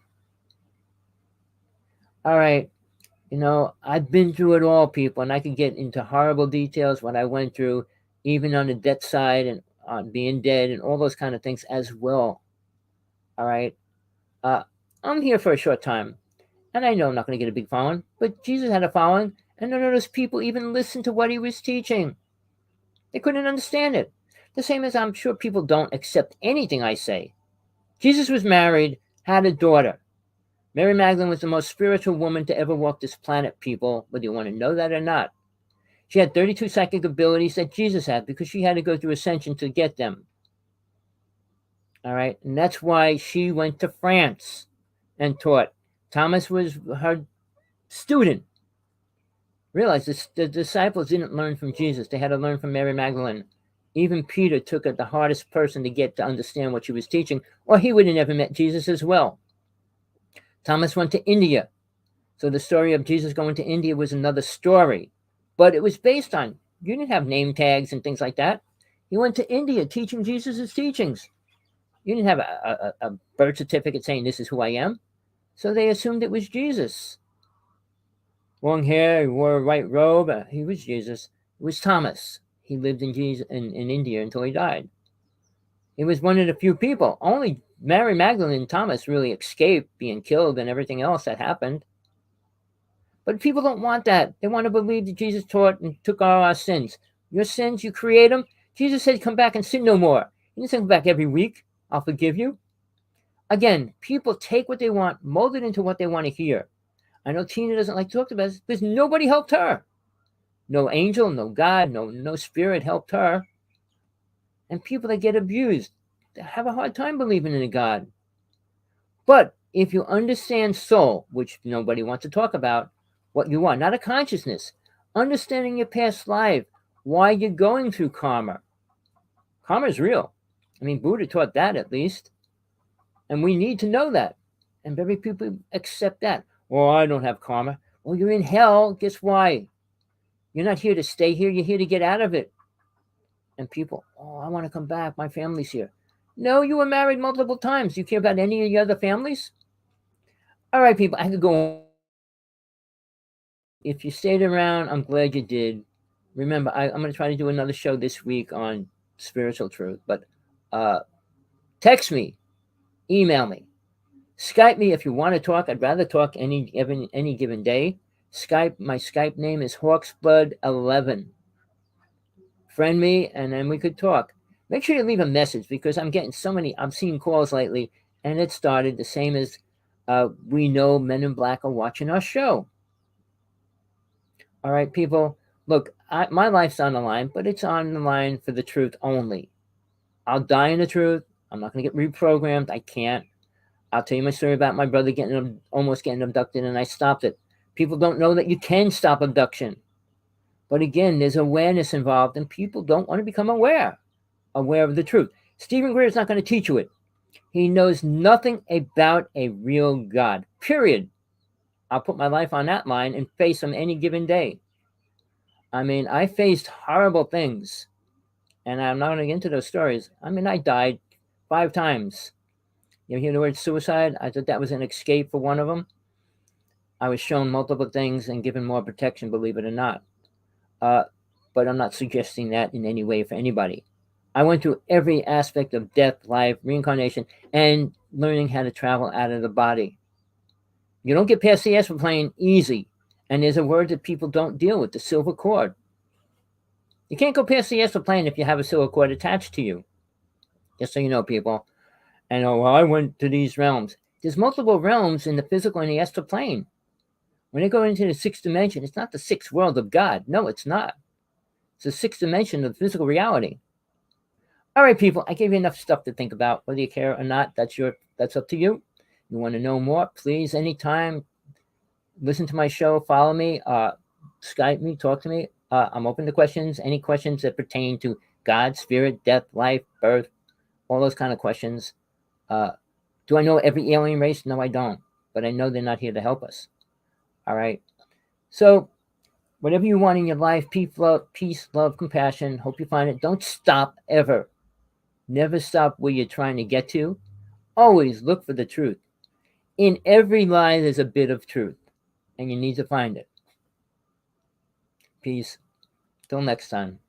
All right. You know, I've been through it all, people, and I could get into horrible details, what I went through, even on the death side and on being dead and all those kind of things as well. All right. I'm here for a short time, and I know I'm not going to get a big following, but Jesus had a following, and none of those people even listened to what he was teaching. They couldn't understand it. The same as I'm sure people don't accept anything I say. Jesus was married, had a daughter. Mary Magdalene was the most spiritual woman to ever walk this planet, people, whether you want to know that or not. She had 32 psychic abilities that Jesus had because she had to go through ascension to get them. All right. And that's why she went to France and taught. Thomas was her student. Realize this, the disciples didn't learn from Jesus. They had to learn from Mary Magdalene. Even Peter took it the hardest person to get to understand what she was teaching, or he would have never met Jesus as well. Thomas went to India. So the story of Jesus going to India was another story. But it was based on, you didn't have name tags and things like that. He went to India teaching Jesus' teachings. You didn't have a birth certificate saying this is who I am. So they assumed it was Jesus. Long hair, he wore a white robe. He was Jesus. It was Thomas. He lived in India until he died. He was one of the few people. Only Mary Magdalene and Thomas really escaped being killed and everything else that happened. But people don't want that. They want to believe that Jesus taught and took all our sins. Your sins, you create them. Jesus said, come back and sin no more. He didn't say come back every week. I'll forgive you. Again, people take what they want, mold it into what they want to hear. I know Tina doesn't like to talk about this because nobody helped her. No angel, no God, no spirit helped her. And people that get abused, they have a hard time believing in a God. But if you understand soul, which nobody wants to talk about, what you are, not a consciousness, understanding your past life, why you're going through karma. Karma is real. I mean, Buddha taught that at least. And we need to know that. And very people accept that. Well, I don't have karma. Well, you're in hell. Guess why? You're not here to stay here. You're here to get out of it. And people, oh, I want to come back. My family's here. No, you were married multiple times. Do you care about any of your other families? All right, people, I could go on. If you stayed around, I'm glad you did. Remember, I'm going to try to do another show this week on spiritual truth. But text me, email me, Skype me if you want to talk. I'd rather talk any given day. My Skype name is Hawksblood11. Friend me, and then we could talk. Make sure you leave a message because I'm getting so many. I'm seeing calls lately, and it started the same as we know Men in Black are watching our show. All right, people. Look, my life's on the line, but it's on the line for the truth only. I'll die in the truth. I'm not going to get reprogrammed. I can't. I'll tell you my story about my brother almost getting abducted, and I stopped it. People don't know that you can stop abduction. But again, there's awareness involved, and people don't want to become aware of the truth. Stephen Greer is not going to teach you it. He knows nothing about a real God, period. I'll put my life on that line and face him any given day. I mean, I faced horrible things, and I'm not going to get into those stories. I mean, I died 5 times. You hear the word suicide? I thought that was an escape for one of them. I was shown multiple things and given more protection, believe it or not. But I'm not suggesting that in any way for anybody. I went through every aspect of death, life, reincarnation, and learning how to travel out of the body. You don't get past the astral plane easy. And there's a word that people don't deal with, the silver cord. You can't go past the astral plane if you have a silver cord attached to you. Just so you know, people. And I went to these realms. There's multiple realms in the physical and the astral plane. When they go into the 6th dimension, it's not the 6th world of God. No, it's not. It's the 6th dimension of physical reality. All right, people, I gave you enough stuff to think about. Whether you care or not, that's up to you. You want to know more, please, anytime, listen to my show, follow me, Skype me, talk to me. I'm open to questions, any questions that pertain to God, spirit, death, life, birth, all those kind of questions. Do I know every alien race? No, I don't. But I know they're not here to help us. All right. So whatever you want in your life, peace, love, compassion, hope you find it. Don't stop ever. Never stop where you're trying to get to. Always look for the truth. In every lie, there's a bit of truth, and you need to find it. Peace. Till next time.